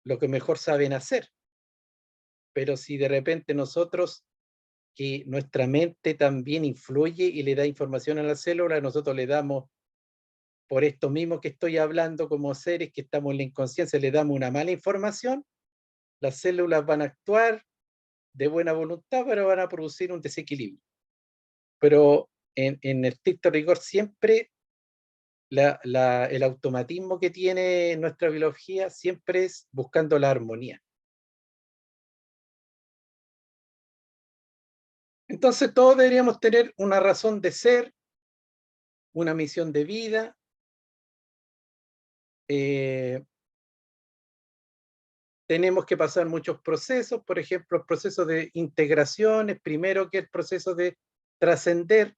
lo que mejor saben hacer. Pero si de repente nosotros, que nuestra mente también influye y le da información a la célula, nosotros le damos, por esto mismo que estoy hablando como seres que estamos en la inconsciencia, le damos una mala información, las células van a actuar de buena voluntad, pero van a producir un desequilibrio. Pero en estricto rigor siempre el automatismo que tiene nuestra biología siempre es buscando la armonía. Entonces todos deberíamos tener una razón de ser, una misión de vida. Tenemos que pasar muchos procesos, por ejemplo, el proceso de integración es primero que el proceso de trascender.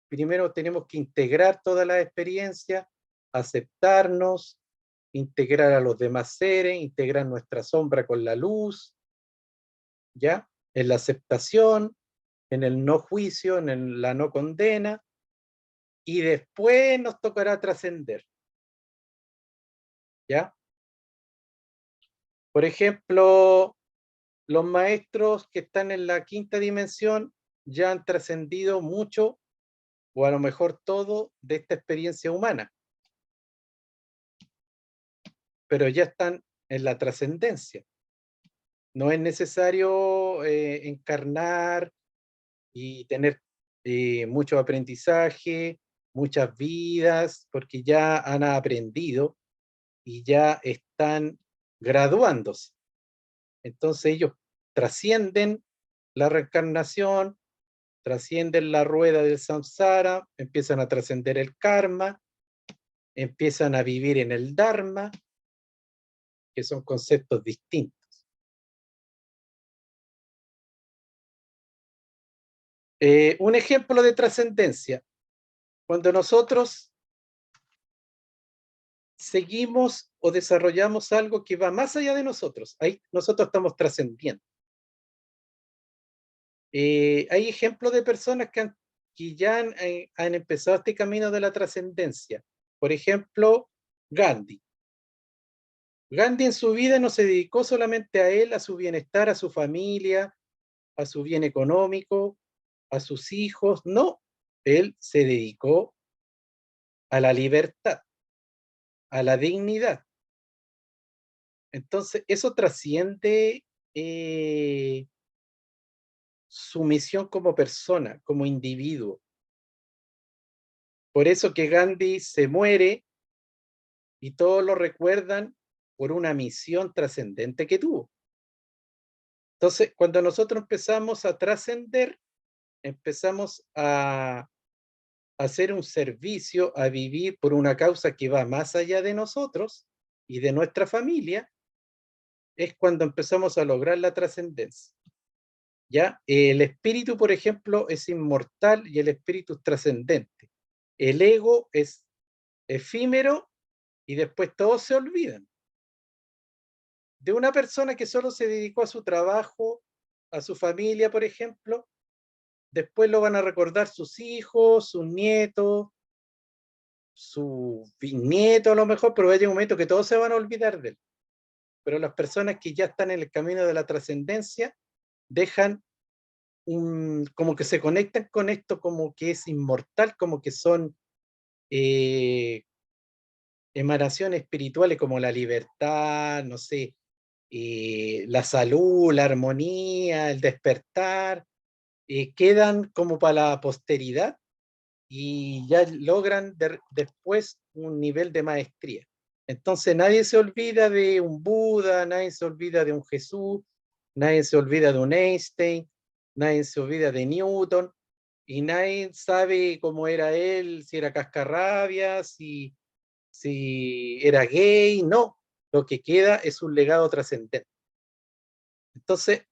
Primero tenemos que integrar toda la experiencia, aceptarnos, integrar a los demás seres, integrar nuestra sombra con la luz, ¿ya? En la aceptación, en el no juicio, en la no condena, y después nos tocará trascender, ¿ya? Por ejemplo, los maestros que están en la quinta dimensión ya han trascendido mucho, o a lo mejor todo, de esta experiencia humana, pero ya están en la trascendencia. No es necesario encarnar y tener mucho aprendizaje, muchas vidas, porque ya han aprendido y ya están graduándose. Entonces ellos trascienden la reencarnación trascienden la rueda del samsara, empiezan a trascender el karma, empiezan a vivir en el dharma, que son conceptos distintos. Un ejemplo de trascendencia, cuando nosotros seguimos o desarrollamos algo que va más allá de nosotros, ahí nosotros estamos trascendiendo. Hay ejemplos de personas que ya han empezado este camino de la trascendencia. Por ejemplo, Gandhi. Gandhi en su vida no se dedicó solamente a él, a su bienestar, a su familia, a su bien económico, a sus hijos, no. Él se dedicó a la libertad, a la dignidad. Entonces, eso trasciende su misión como persona, como individuo. Por eso que Gandhi se muere y todos lo recuerdan por una misión trascendente que tuvo. Entonces, cuando nosotros empezamos a trascender, empezamos a hacer un servicio, a vivir por una causa que va más allá de nosotros y de nuestra familia, es cuando empezamos a lograr la trascendencia. ¿Ya? El espíritu, por ejemplo, es inmortal y el espíritu es trascendente. El ego es efímero y después todos se olvidan. De una persona que solo se dedicó a su trabajo, a su familia, por ejemplo, después lo van a recordar sus hijos, sus nietos, su bisnieto a lo mejor, pero hay un momento que todos se van a olvidar de él. Pero las personas que ya están en el camino de la trascendencia dejan como que se conectan con esto como que es inmortal, como que son emanaciones espirituales como la libertad, no sé, la salud, la armonía, el despertar, quedan como para la posteridad y ya logran después un nivel de maestría. Entonces nadie se olvida de un Buda, nadie se olvida de un Jesús, nadie se olvida de un Einstein, nadie se olvida de Newton, y nadie sabe cómo era él, si era cascarrabias, si era gay, no. Lo que queda es un legado trascendente. Entonces,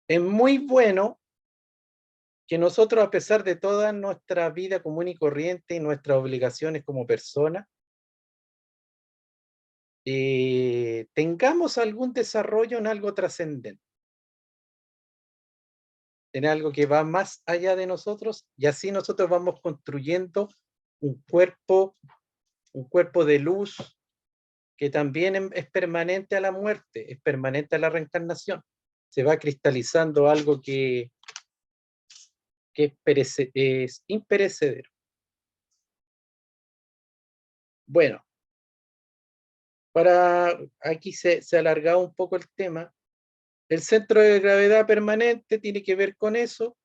es muy bueno que nosotros, a pesar de toda nuestra vida común y corriente y nuestras obligaciones como personas, tengamos algún desarrollo en algo trascendente, en algo que va más allá de nosotros, y así nosotros vamos construyendo un cuerpo de luz que también es permanente a la muerte, es permanente a la reencarnación. Se va cristalizando algo que es imperecedero. Bueno, aquí se ha alargado un poco el tema. El centro de gravedad permanente tiene que ver con eso.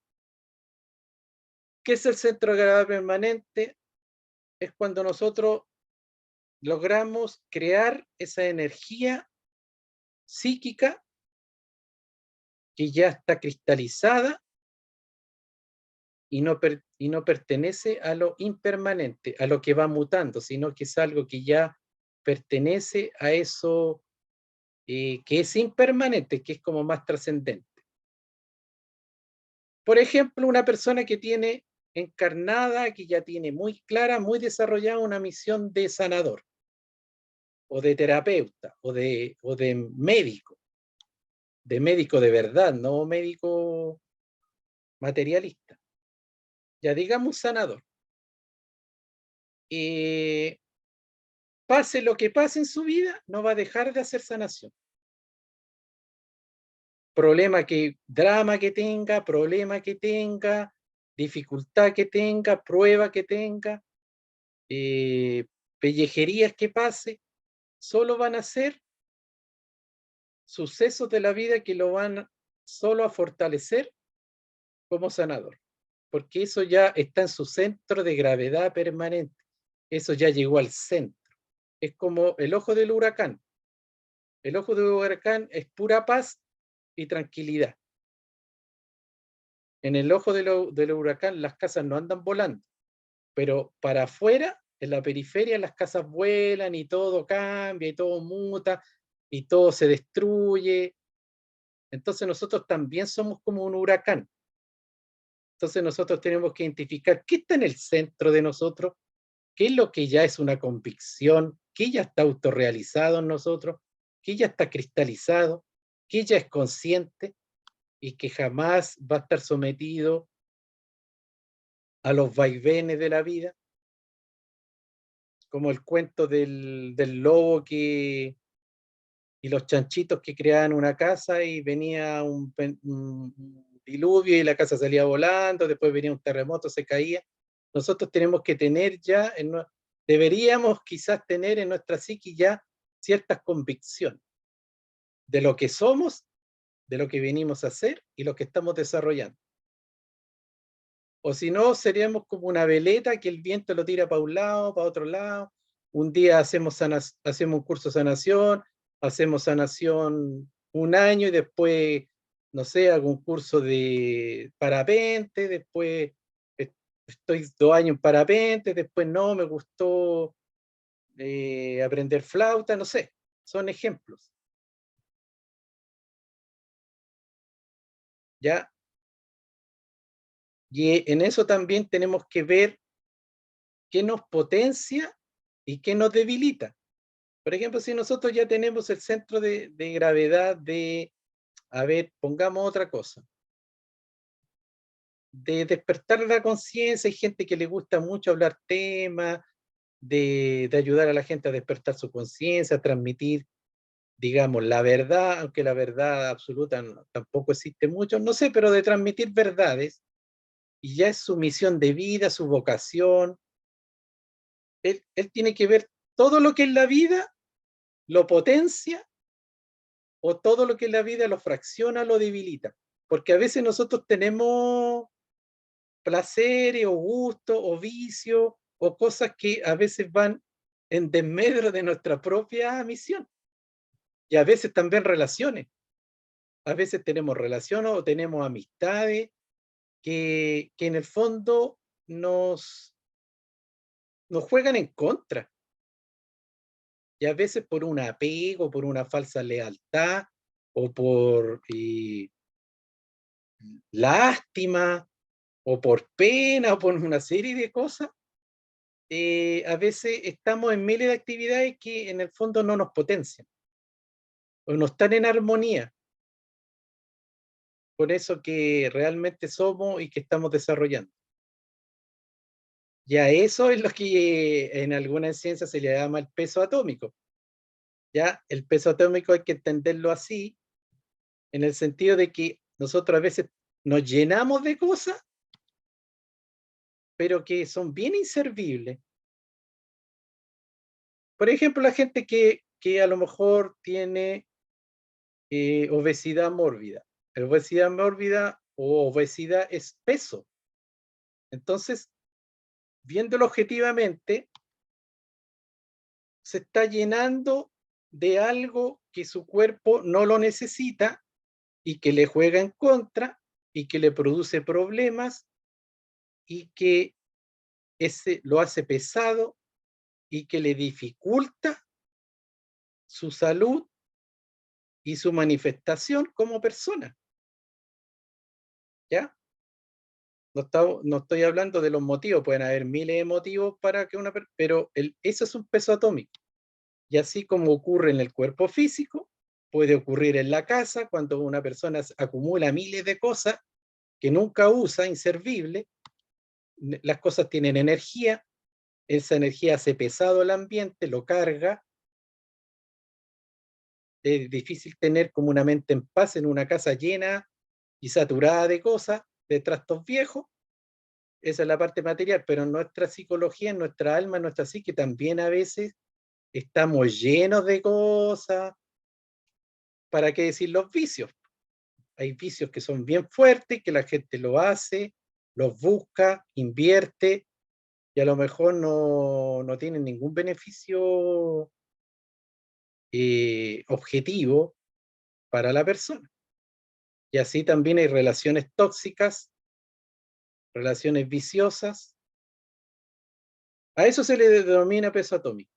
¿Qué es el centro de gravedad permanente? Es cuando nosotros logramos crear esa energía psíquica que ya está cristalizada y no pertenece a lo impermanente, a lo que va mutando, sino que es algo que ya pertenece a eso que es impermanente, que es como más trascendente. Por ejemplo, una persona que tiene encarnada, que ya tiene muy clara, muy desarrollada una misión de sanador, o de terapeuta, o de médico de verdad, no médico materialista. Ya digamos sanador. Pase lo que pase en su vida, no va a dejar de hacer sanación. Drama que tenga, dificultad que tenga, prueba que tenga, pellejerías que pase, solo van a ser sucesos de la vida que lo van solo a fortalecer como sanador, porque eso ya está en su centro de gravedad permanente, eso ya llegó al centro. Es como el ojo del huracán. El ojo del huracán es pura paz y tranquilidad. en el ojo del huracán las casas no andan volando, pero para afuera, en la periferia, las casas vuelan y todo cambia y todo muta y todo se destruye. Entonces nosotros también somos como un huracán. Entonces nosotros tenemos que identificar qué está en el centro de nosotros, qué es lo que ya es una convicción, qué ya está autorrealizado en nosotros, qué ya está cristalizado, qué ya es consciente y que jamás va a estar sometido a los vaivenes de la vida, como el cuento del lobo y los chanchitos que creaban una casa y venía un diluvio y la casa salía volando, después venía un terremoto, se caía. Nosotros tenemos que tener ya, deberíamos quizás tener en nuestra psique ya ciertas convicciones de lo que somos, de lo que venimos a hacer y lo que estamos desarrollando. O si no, seríamos como una veleta que el viento lo tira para un lado, para otro lado. Un día hacemos un curso de sanación, hacemos sanación un año y después, no sé, algún curso de parapente, después estoy 2 años en parapente, después no, me gustó aprender flauta, no sé, son ejemplos. ¿Ya? Y en eso también tenemos que ver qué nos potencia y qué nos debilita. Por ejemplo, si nosotros ya tenemos el centro de gravedad de, a ver, pongamos otra cosa, de despertar la conciencia, hay gente que le gusta mucho hablar temas, de ayudar a la gente a despertar su conciencia, a transmitir, digamos, la verdad, aunque la verdad absoluta tampoco existe mucho, no sé, pero de transmitir verdades, y ya es su misión de vida, su vocación. Él tiene que ver todo lo que es la vida, lo potencia, o todo lo que es la vida lo fracciona, lo debilita. Porque a veces nosotros tenemos placeres o gustos o vicios o cosas que a veces van en desmedro de nuestra propia misión. Y a veces también relaciones. A veces tenemos relaciones o tenemos amistades que en el fondo nos juegan en contra. Y a veces por un apego, por una falsa lealtad o por lástima o por pena o por una serie de cosas, a veces estamos en miles de actividades que en el fondo no nos potencian o no están en armonía con eso que realmente somos y que estamos desarrollando. Ya eso es lo que en algunas ciencias se le llama el peso atómico. Ya el peso atómico hay que entenderlo así, en el sentido de que nosotros a veces nos llenamos de cosas, pero que son bien inservibles. Por ejemplo, la gente que a lo mejor tiene obesidad mórbida. La obesidad mórbida o obesidad es peso. Entonces, viéndolo objetivamente, se está llenando de algo que su cuerpo no lo necesita y que le juega en contra y que le produce problemas y que lo hace pesado y que le dificulta su salud y su manifestación como persona. ¿Ya? No estoy hablando de los motivos, pueden haber miles de motivos para que pero eso es un peso atómico. Y así como ocurre en el cuerpo físico, puede ocurrir en la casa cuando una persona acumula miles de cosas que nunca usa, inservible, las cosas tienen energía, esa energía hace pesado el ambiente, lo carga, es difícil tener como una mente en paz en una casa llena y saturada de cosas, de trastos viejos. Esa es la parte material, pero en nuestra psicología, en nuestra alma, en nuestra psique, también a veces estamos llenos de cosas. ¿Para qué decir los vicios? Hay vicios que son bien fuertes, que la gente lo hace, los busca, invierte, y a lo mejor no tienen ningún beneficio objetivo para la persona. Y así también hay relaciones tóxicas relaciones viciosas. A eso se le denomina peso atómico.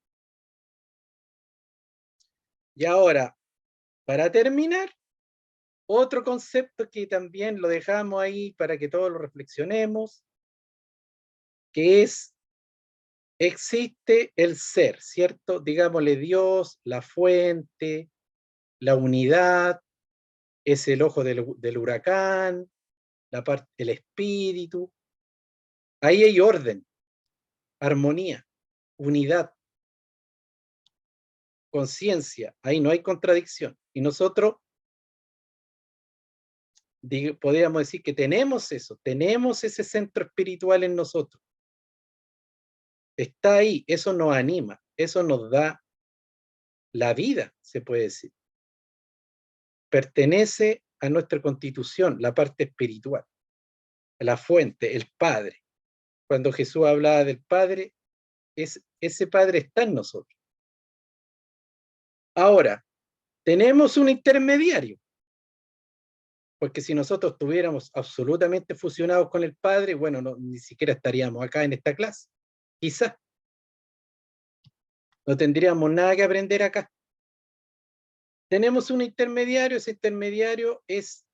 Y ahora, para terminar, otro concepto que también lo dejamos ahí para que todos lo reflexionemos, que es, existe el ser, ¿cierto? Digámosle Dios, la fuente, la unidad, es el ojo del huracán, el espíritu. Ahí hay orden, armonía, unidad, conciencia, ahí no hay contradicción. Y nosotros podríamos decir que tenemos eso, tenemos ese centro espiritual en nosotros. Está ahí, eso nos anima, eso nos da la vida, se puede decir. Pertenece a nuestra constitución, la parte espiritual, la fuente, el Padre. Cuando Jesús hablaba del Padre, ese Padre está en nosotros. Ahora, tenemos un intermediario, porque si nosotros estuviéramos absolutamente fusionados con el Padre, bueno, ni siquiera estaríamos acá en esta clase. Quizás no tendríamos nada que aprender acá. Tenemos un intermediario, ese intermediario es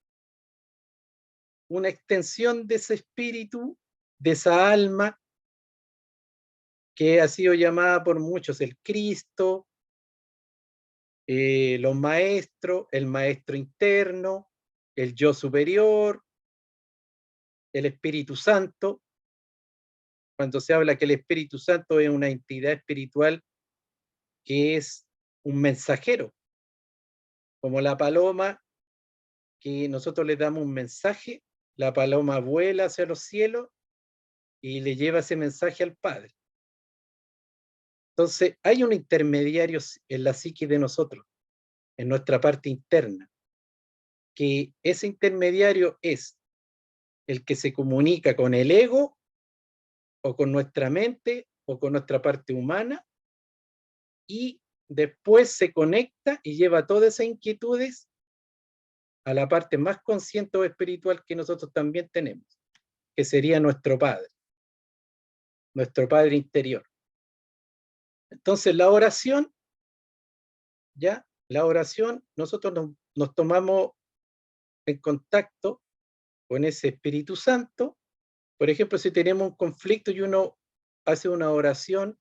una extensión de ese espíritu, de esa alma, que ha sido llamada por muchos el Cristo, los maestros, el maestro interno, el yo superior, el Espíritu Santo. Cuando se habla que el Espíritu Santo es una entidad espiritual que es un mensajero, como la paloma, que nosotros le damos un mensaje, la paloma vuela hacia los cielos y le lleva ese mensaje al Padre. Entonces, hay un intermediario en la psique de nosotros, en nuestra parte interna, que ese intermediario es el que se comunica con el ego, o con nuestra mente, o con nuestra parte humana, y después se conecta y lleva todas esas inquietudes a la parte más consciente o espiritual que nosotros también tenemos, que sería nuestro Padre interior. Entonces, la oración, nosotros nos tomamos en contacto con ese Espíritu Santo. Por ejemplo, si tenemos un conflicto y uno hace una oración,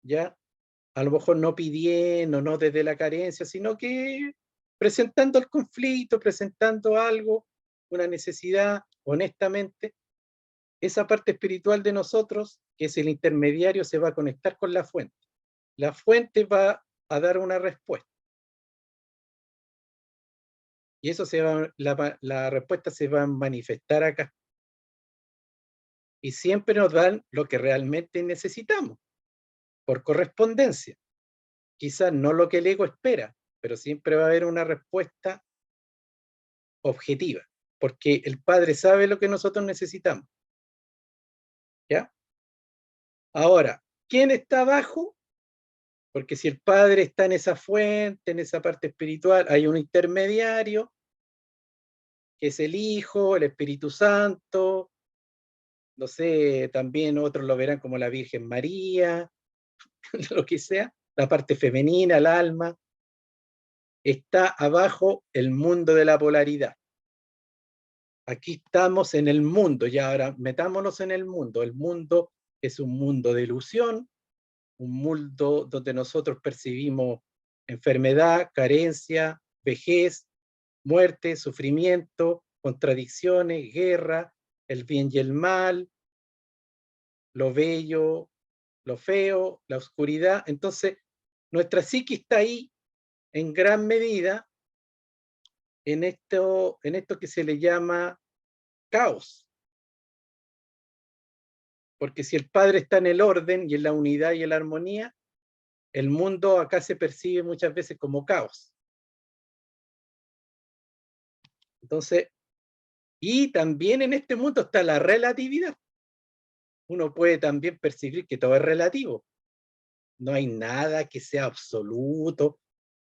ya, a lo mejor no pidiendo, no desde la carencia, sino que presentando el conflicto, presentando algo, una necesidad, honestamente, esa parte espiritual de nosotros, que es el intermediario, se va a conectar con la fuente. La fuente va a dar una respuesta. Y eso la respuesta se va a manifestar acá. Y siempre nos dan lo que realmente necesitamos, por correspondencia. Quizás no lo que el ego espera, pero siempre va a haber una respuesta objetiva, porque el Padre sabe lo que nosotros necesitamos. ¿Ya? Ahora, ¿quién está abajo? Porque si el Padre está en esa fuente, en esa parte espiritual, hay un intermediario, que es el Hijo, el Espíritu Santo, no sé, también otros lo verán como la Virgen María, lo que sea, la parte femenina, el alma. Está abajo el mundo de la polaridad. Aquí estamos en el mundo, y ahora metámonos en el mundo. El mundo es un mundo de ilusión, un mundo donde nosotros percibimos enfermedad, carencia, vejez, muerte, sufrimiento, contradicciones, guerra, el bien y el mal, lo bello, lo feo, la oscuridad. Entonces, nuestra psique está ahí en gran medida en esto que se le llama caos. Porque si el Padre está en el orden y en la unidad y en la armonía, el mundo acá se percibe muchas veces como caos. Entonces, y también en este mundo está la relatividad. Uno puede también percibir que todo es relativo. No hay nada que sea absoluto.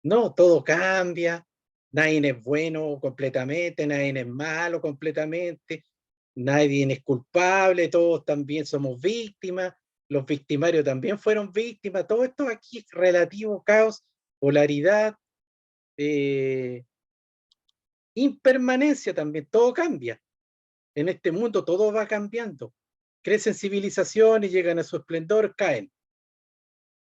No, todo cambia. Nadie es bueno completamente, nadie es malo completamente. nadie es culpable, todos también somos víctimas, los victimarios también fueron víctimas, todo esto aquí es relativo, caos, polaridad, impermanencia también, todo cambia. En este mundo todo va cambiando. Crecen civilizaciones, llegan a su esplendor, caen.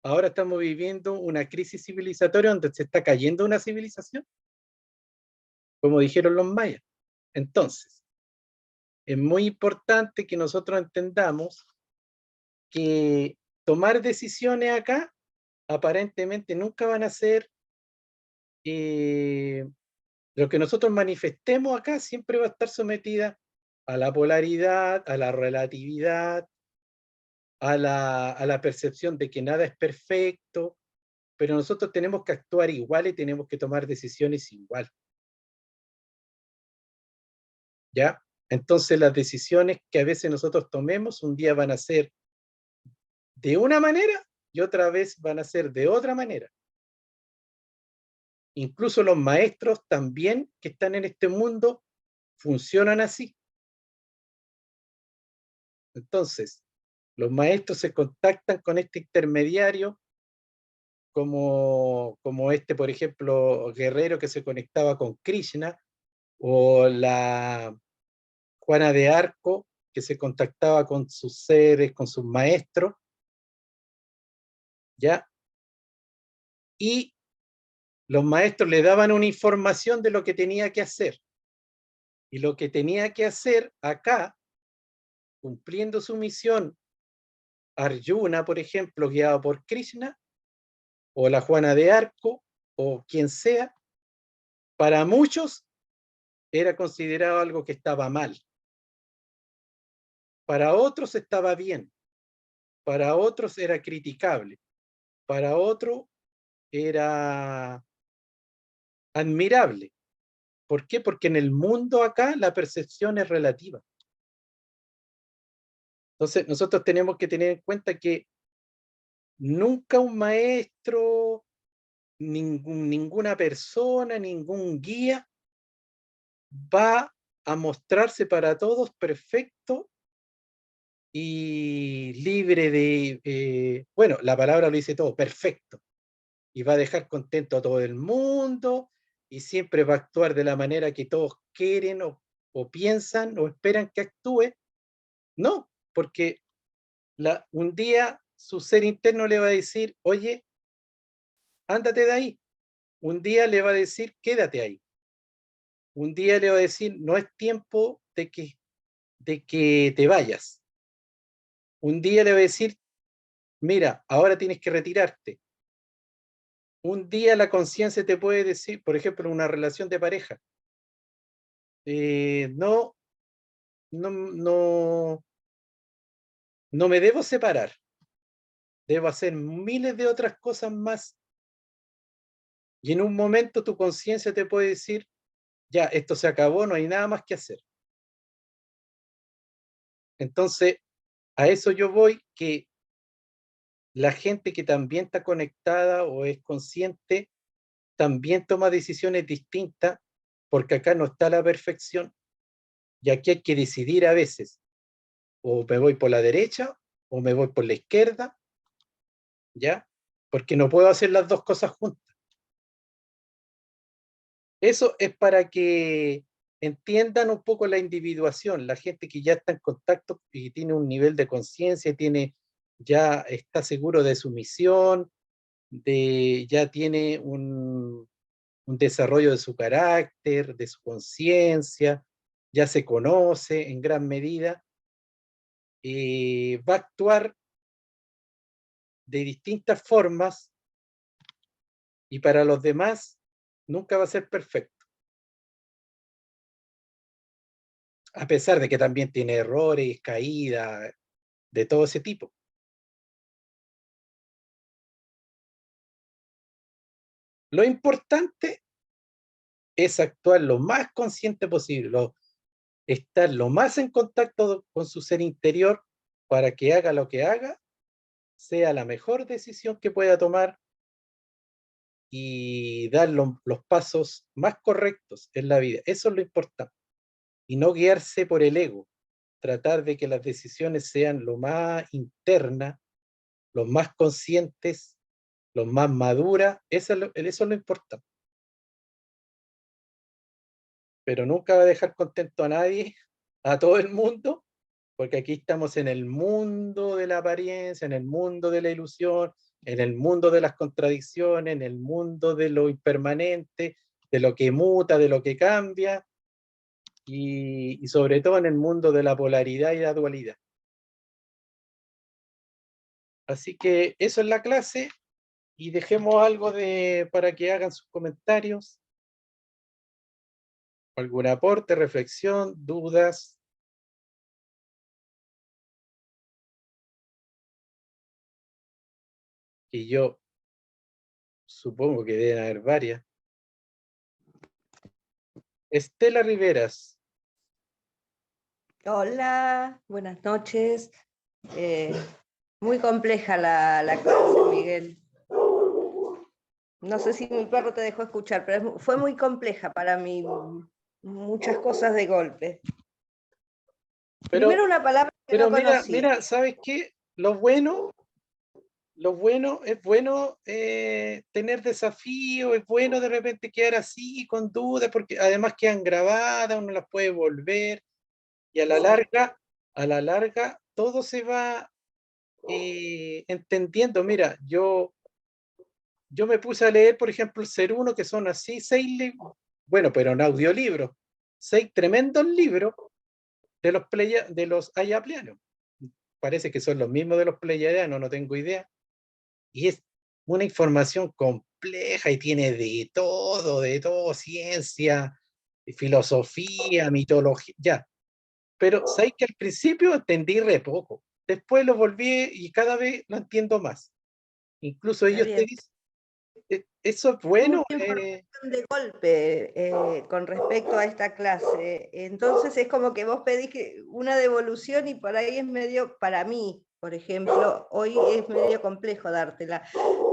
Ahora estamos viviendo una crisis civilizatoria donde se está cayendo una civilización, como dijeron los mayas. Entonces, es muy importante que nosotros entendamos que tomar decisiones acá aparentemente nunca van a ser lo que nosotros manifestemos acá, siempre va a estar sometida a la polaridad, a la relatividad, a la percepción de que nada es perfecto, pero nosotros tenemos que actuar igual y tenemos que tomar decisiones igual. ¿Ya? Entonces las decisiones que a veces nosotros tomemos un día van a ser de una manera y otra vez van a ser de otra manera. Incluso los maestros también que están en este mundo funcionan así. Entonces, los maestros se contactan con este intermediario, como este, por ejemplo, guerrero que se conectaba con Krishna, o la Juana de Arco, que se contactaba con sus seres, con sus maestros, ¿ya? Y los maestros le daban una información de lo que tenía que hacer. Y lo que tenía que hacer acá, cumpliendo su misión, Arjuna, por ejemplo, guiado por Krishna, o la Juana de Arco, o quien sea, para muchos era considerado algo que estaba mal. Para otros estaba bien. Para otros era criticable. Para otro era admirable. ¿Por qué? Porque en el mundo acá la percepción es relativa. Entonces nosotros tenemos que tener en cuenta que nunca un maestro, ninguna persona, ningún guía va a mostrarse para todos perfecto y libre de, bueno, la palabra lo dice todo, perfecto. Y va a dejar contento a todo el mundo y siempre va a actuar de la manera que todos quieren o piensan o esperan que actúe. No, porque un día su ser interno le va a decir, oye, ándate de ahí. Un día le va a decir, quédate ahí. Un día le va a decir, no es tiempo de que te vayas. Un día le va a decir, mira, ahora tienes que retirarte. Un día la conciencia te puede decir, por ejemplo, en una relación de pareja, no, no, no me debo separar, debo hacer miles de otras cosas más. Y en un momento tu conciencia te puede decir, ya, esto se acabó, no hay nada más que hacer. Entonces, a eso yo voy, que la gente que también está conectada o es consciente, también toma decisiones distintas, porque acá no está la perfección, y aquí hay que decidir a veces, o me voy por la derecha, o me voy por la izquierda, ¿ya? Porque no puedo hacer las dos cosas juntas. Eso es para que entiendan un poco la individuación, la gente que ya está en contacto y tiene un nivel de conciencia, ya está seguro de su misión, ya tiene un desarrollo de su carácter, de su conciencia, ya se conoce en gran medida, va a actuar de distintas formas y para los demás nunca va a ser perfecto, a pesar de que también tiene errores, caídas, de todo ese tipo. Lo importante es actuar lo más consciente posible, estar lo más en contacto con su ser interior para que haga lo que haga, sea la mejor decisión que pueda tomar y dar los pasos más correctos en la vida. Eso es lo importante. Y no guiarse por el ego. tratar de que las decisiones sean lo más internas, lo más conscientes, lo más maduras, eso es lo importante. Pero nunca va a dejar contento a nadie, a todo el mundo, porque aquí estamos en el mundo de la apariencia, en el mundo de la ilusión, en el mundo de las contradicciones, en el mundo de lo impermanente, de lo que muta, de lo que cambia, y sobre todo en el mundo de la polaridad y la dualidad. Así que eso es la clase, y dejemos algo para que hagan sus comentarios, algún aporte, reflexión, dudas. Y yo supongo que deben haber varias. Estela Riveras. Hola, buenas noches. Muy compleja la clase, Miguel. No sé si mi perro te dejó escuchar, pero fue muy compleja para mí. Muchas cosas de golpe. Primero una palabra que no conocía. Mira, ¿sabes qué? Lo bueno es bueno tener desafíos, es bueno de repente quedar así con dudas, porque además quedan grabadas, uno las puede volver, y a la larga todo se va entendiendo. Mira, yo me puse a leer, por ejemplo, el Ser Uno, que son así 6 libros, bueno, pero en audiolibros, 6 tremendos libros de los ayapleanos. Parece que son los mismos de los pleiadianos, no tengo idea. Y es una información compleja y tiene de todo, ciencia, filosofía, mitología, ya. Pero sabes que al principio entendí re poco. Después lo volví y cada vez lo entiendo más. Incluso Está ellos te bien. dicen, eso es bueno. Mucha información de golpe con respecto a esta clase. Entonces es como que vos pedís una devolución y por ahí es medio, para mí, por ejemplo, hoy es medio complejo dártela.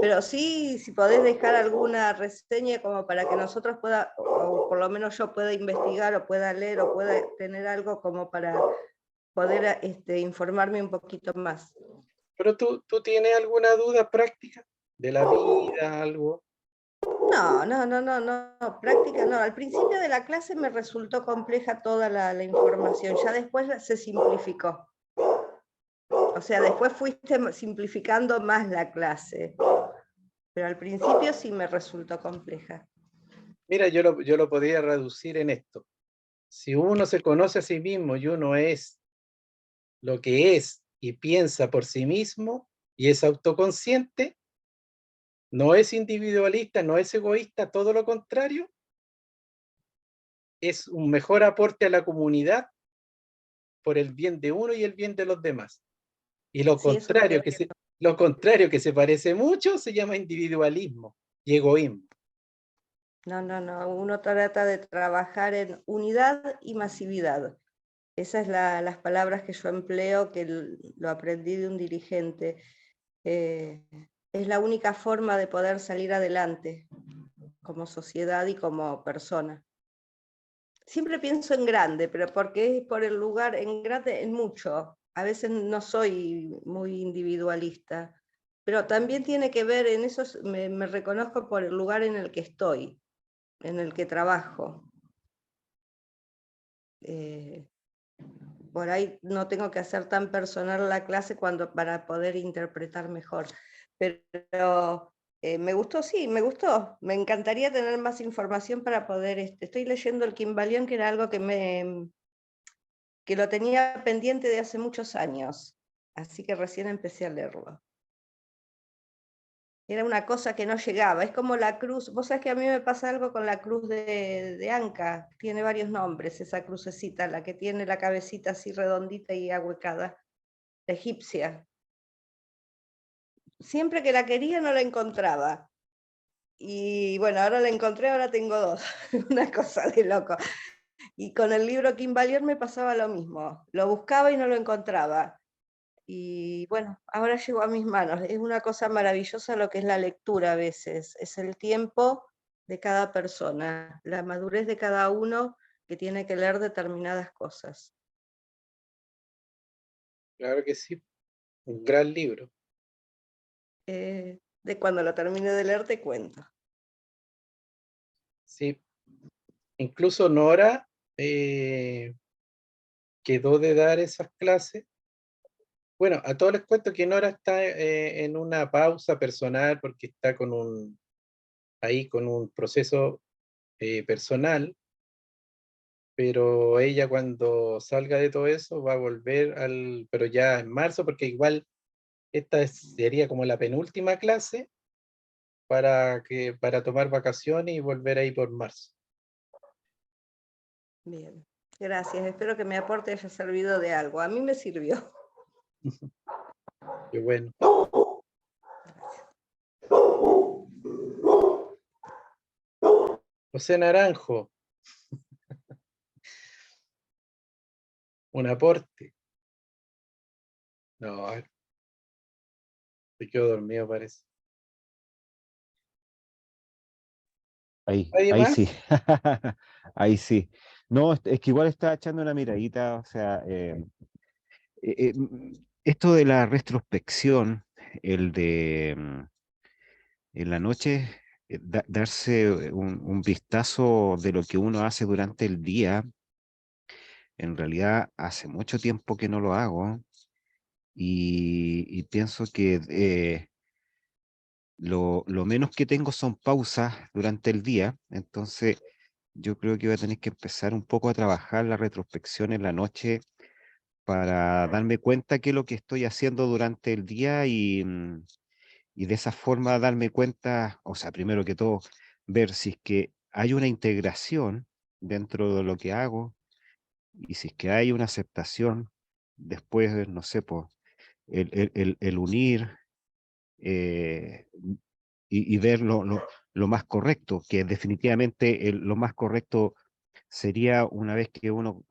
Pero sí, si podés dejar alguna reseña como para que nosotros o por lo menos yo pueda investigar o pueda leer o pueda tener algo como para poder informarme un poquito más. Pero tú tienes alguna duda práctica de la vida, algo. No, práctica no. Al principio de la clase me resultó compleja toda la información, ya después se simplificó. O sea, después fuiste simplificando más la clase, pero al principio sí me resultó compleja. Mira, yo lo podría reducir en esto. Si uno se conoce a sí mismo y uno es lo que es y piensa por sí mismo y es autoconsciente, no es individualista, no es egoísta, todo lo contrario, es un mejor aporte a la comunidad por el bien de uno y el bien de los demás. Y lo Sí, contrario, que se parece mucho, se llama individualismo y egoísmo. No, uno trata de trabajar en unidad y masividad. Esas son las palabras que yo empleo, que lo aprendí de un dirigente. Es la única forma de poder salir adelante como sociedad y como persona. Siempre pienso en grande, pero porque es por el lugar, en grande, en mucho. A veces no soy muy individualista, pero también tiene que ver en eso, me reconozco por el lugar en el que estoy, en el que trabajo. Por ahí no tengo que hacer tan personal la clase para poder interpretar mejor. Pero me gustó, sí, me gustó. Me encantaría tener más información para poder... estoy leyendo el Kybalión, que era algo que lo tenía pendiente de hace muchos años. Así que recién empecé a leerlo. Era una cosa que no llegaba. Es como la cruz. Vos sabés que a mí me pasa algo con la cruz de Anca. Tiene varios nombres, esa crucecita, la que tiene la cabecita así redondita y ahuecada. La egipcia. Siempre que la quería no la encontraba. Y bueno, ahora la encontré, ahora tengo dos. Una cosa de loco. Y con el libro Kybalión me pasaba lo mismo. Lo buscaba y no lo encontraba. Y bueno, ahora llegó a mis manos. Es una cosa maravillosa lo que es la lectura a veces. Es el tiempo de cada persona, la madurez de cada uno que tiene que leer determinadas cosas. Claro que sí, un gran libro. De cuando lo termine de leer te cuento. Sí, incluso Nora quedó de dar esas clases. Bueno, a todos les cuento que Nora está en una pausa personal porque está ahí con un proceso personal, pero ella cuando salga de todo eso va a volver pero ya en marzo, porque igual sería como la penúltima clase para tomar vacaciones y volver ahí por marzo. Bien, gracias. Espero que mi aporte haya servido de algo. A mí me sirvió. Qué bueno. José Naranjo, un aporte. No, se quedó dormido parece. ¿Nadie Ahí más? sí, ahí sí. No, es que igual estaba echando una miradita, o sea, esto de la retrospección, el de en la noche, darse un vistazo de lo que uno hace durante el día, en realidad hace mucho tiempo que no lo hago y pienso que lo menos que tengo son pausas durante el día, entonces yo creo que voy a tener que empezar un poco a trabajar la retrospección en la noche para darme cuenta qué es lo que estoy haciendo durante el día y de esa forma darme cuenta, o sea, primero que todo, ver si es que hay una integración dentro de lo que hago y si es que hay una aceptación, después, no sé, pues, el unir eh, y ver lo más correcto, que definitivamente lo más correcto sería una vez que uno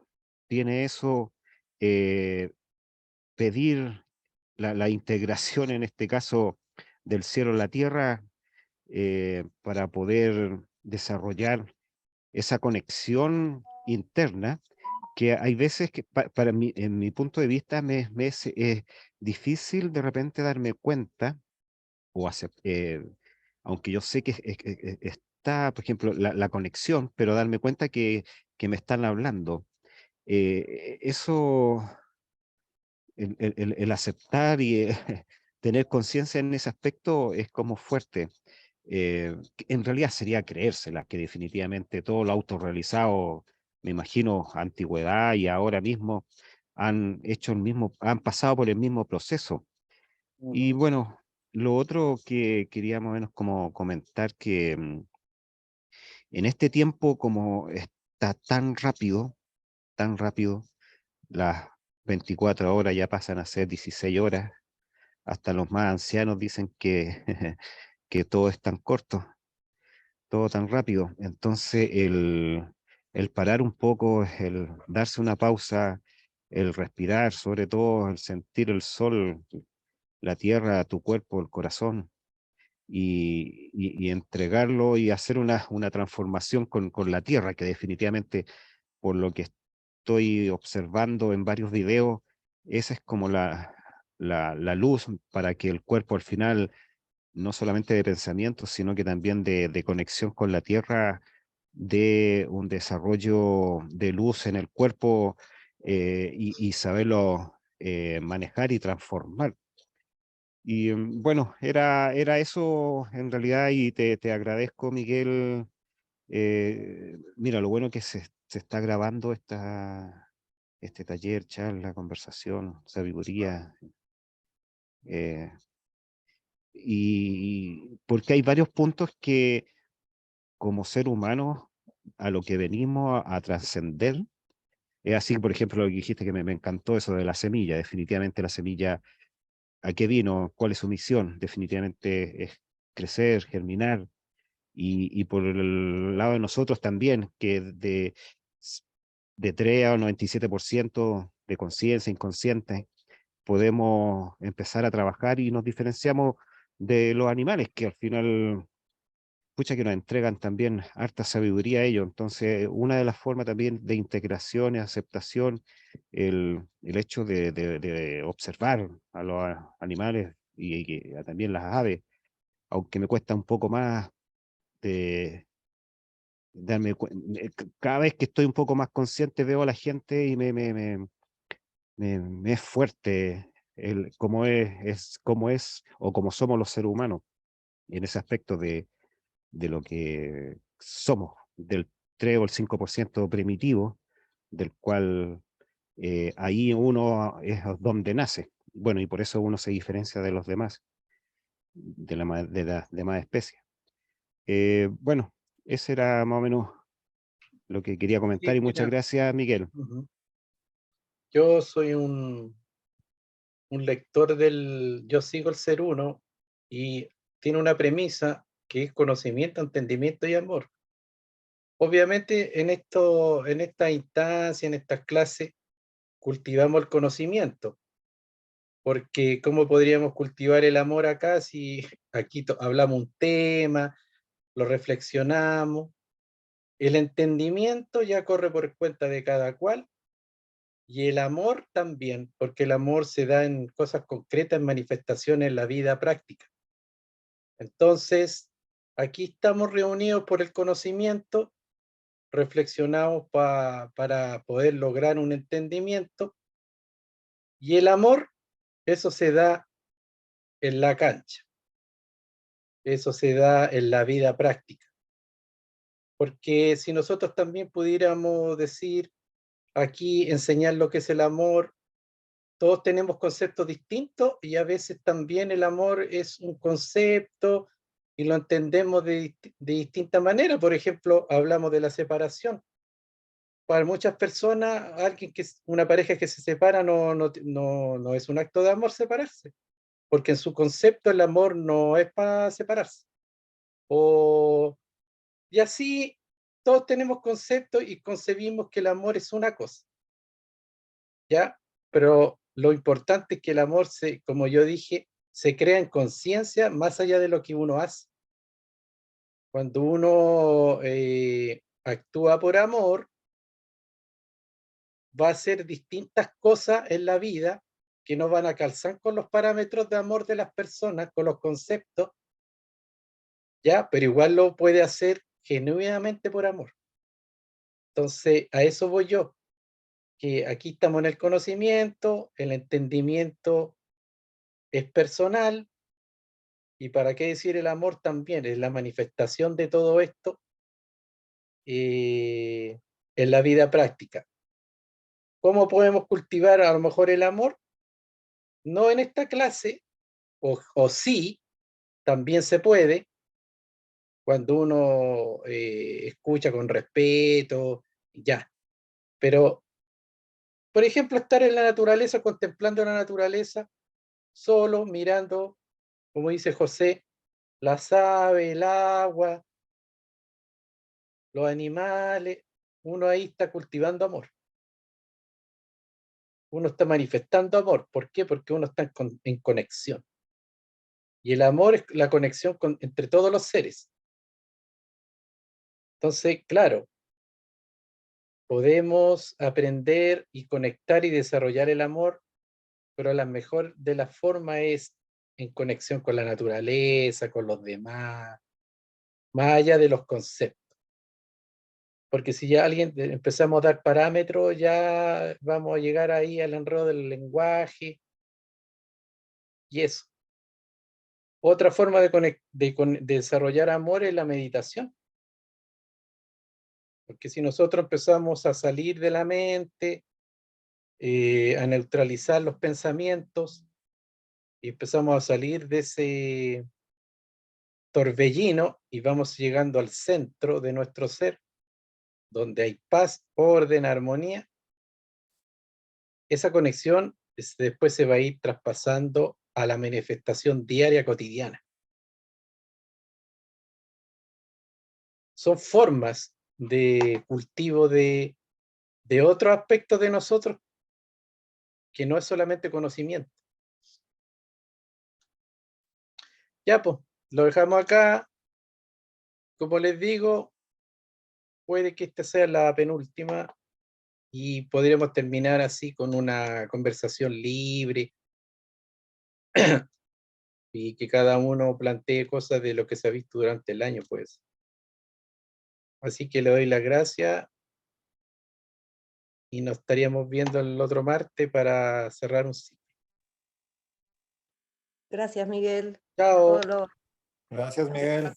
tiene eso, eh, pedir la integración, en este caso, del cielo a la tierra, para poder desarrollar esa conexión interna, que hay veces que para mí, en mi punto de vista, me es difícil de repente darme cuenta, o aunque yo sé que está, por ejemplo, la conexión, pero darme cuenta que me están hablando. Eso, el aceptar y tener conciencia en ese aspecto es como fuerte. Que en realidad sería creérsela, que definitivamente todo lo autorrealizado, me imagino, antigüedad y ahora mismo han hecho han pasado por el mismo proceso. Y Ujú. bueno, lo otro que quería más o menos como comentar que en este tiempo como está tan rápido, las 24 horas ya pasan a ser 16 horas, hasta los más ancianos dicen que, que todo es tan corto, todo tan rápido. Entonces el parar un poco, el darse una pausa, el respirar, sobre todo el sentir el sol, la tierra, tu cuerpo, el corazón, y entregarlo y hacer una transformación con la tierra, que definitivamente, por lo que estoy observando en varios videos, esa es como la luz para que el cuerpo al final, no solamente de pensamiento, sino que también de conexión con la tierra, de un desarrollo de luz en el cuerpo, y saberlo manejar y transformar. Y bueno, era eso en realidad y te agradezco, Miguel. Mira, lo bueno que se está grabando este taller, charla, conversación, sabiduría, eh, y porque hay varios puntos que como ser humano a lo que venimos a trascender, es así, por ejemplo, lo que dijiste que me encantó eso de la semilla, definitivamente la semilla, ¿a qué vino? ¿Cuál es su misión? Definitivamente es crecer, germinar, y por el lado de nosotros también, que de 3 a 97% de conciencia inconsciente, podemos empezar a trabajar y nos diferenciamos de los animales, que al final pucha que nos entregan también harta sabiduría a ellos. Entonces, una de las formas también de integración y aceptación, el hecho de observar a los animales y también las aves, aunque me cuesta un poco más de cada vez que estoy un poco más consciente veo a la gente y me es fuerte cómo es o cómo somos los seres humanos en ese aspecto de lo que somos, del 3 o el 5% primitivo, del cual ahí uno es donde nace. Bueno, y por eso uno se diferencia de los demás, de las demás especies. Bueno, ese era más o menos lo que quería comentar Sí, y muchas mira, gracias, Miguel. ujú. Yo soy un lector yo sigo el ser uno y tiene una premisa que es conocimiento, entendimiento y amor. Obviamente en esta instancia, en estas clases, cultivamos el conocimiento, porque ¿cómo podríamos cultivar el amor acá si aquí hablamos un tema, lo reflexionamos? El entendimiento ya corre por cuenta de cada cual y el amor también, porque el amor se da en cosas concretas, en manifestaciones en la vida práctica. Entonces, aquí estamos reunidos por el conocimiento, reflexionamos para poder lograr un entendimiento y el amor, eso se da en la cancha, eso se da en la vida práctica. Porque si nosotros también pudiéramos decir aquí, enseñar lo que es el amor, todos tenemos conceptos distintos y a veces también el amor es un concepto y lo entendemos de distinta manera. Por ejemplo, hablamos de la separación. Para muchas personas, una pareja que se separa no es un acto de amor separarse, porque en su concepto el amor no es para separarse. Y así todos tenemos conceptos y concebimos que el amor es una cosa, ¿ya? Pero lo importante es que el amor, como yo dije, se crea en conciencia más allá de lo que uno hace. Cuando uno actúa por amor, va a hacer distintas cosas en la vida que no van a calzar con los parámetros de amor de las personas, con los conceptos, ¿ya? Pero igual lo puede hacer genuinamente por amor. Entonces, a eso voy yo, que aquí estamos en el conocimiento, el entendimiento es personal, y para qué decir el amor también, es la manifestación de todo esto en la vida práctica. ¿Cómo podemos cultivar a lo mejor el amor? No en esta clase, o sí, también se puede, cuando uno escucha con respeto, ya. Pero, por ejemplo, estar en la naturaleza, contemplando la naturaleza, solo mirando, como dice José, las aves, el agua, los animales, uno ahí está cultivando amor. Uno está manifestando amor. ¿Por qué? Porque uno está en conexión. Y el amor es la conexión entre todos los seres. Entonces, claro, podemos aprender y conectar y desarrollar el amor, pero la mejor de las formas es en conexión con la naturaleza, con los demás, más allá de los conceptos. Porque si ya empezamos a dar parámetros, ya vamos a llegar ahí al enredo del lenguaje y eso. Otra forma de desarrollar amor es la meditación. Porque si nosotros empezamos a salir de la mente, a neutralizar los pensamientos y empezamos a salir de ese torbellino y vamos llegando al centro de nuestro ser, donde hay paz, orden, armonía, esa conexión después se va a ir traspasando a la manifestación diaria cotidiana. Son formas de cultivo de otros aspectos de nosotros que no es solamente conocimiento. Ya, pues, lo dejamos acá. como les digo, puede que esta sea la penúltima y podríamos terminar así con una conversación libre y que cada uno plantee cosas de lo que se ha visto durante el año, pues. Así que le doy las gracias y nos estaríamos viendo el otro martes para cerrar un ciclo. Gracias, Miguel. Chao, Todo lo- Gracias, Miguel.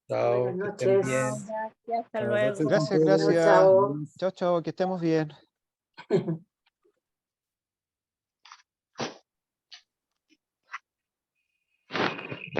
chao, Buenas que estén noches. bien. Gracias, hasta Buenas luego. noches, Gracias, compañeros. gracias. Chao. Chao, chao, que estemos bien.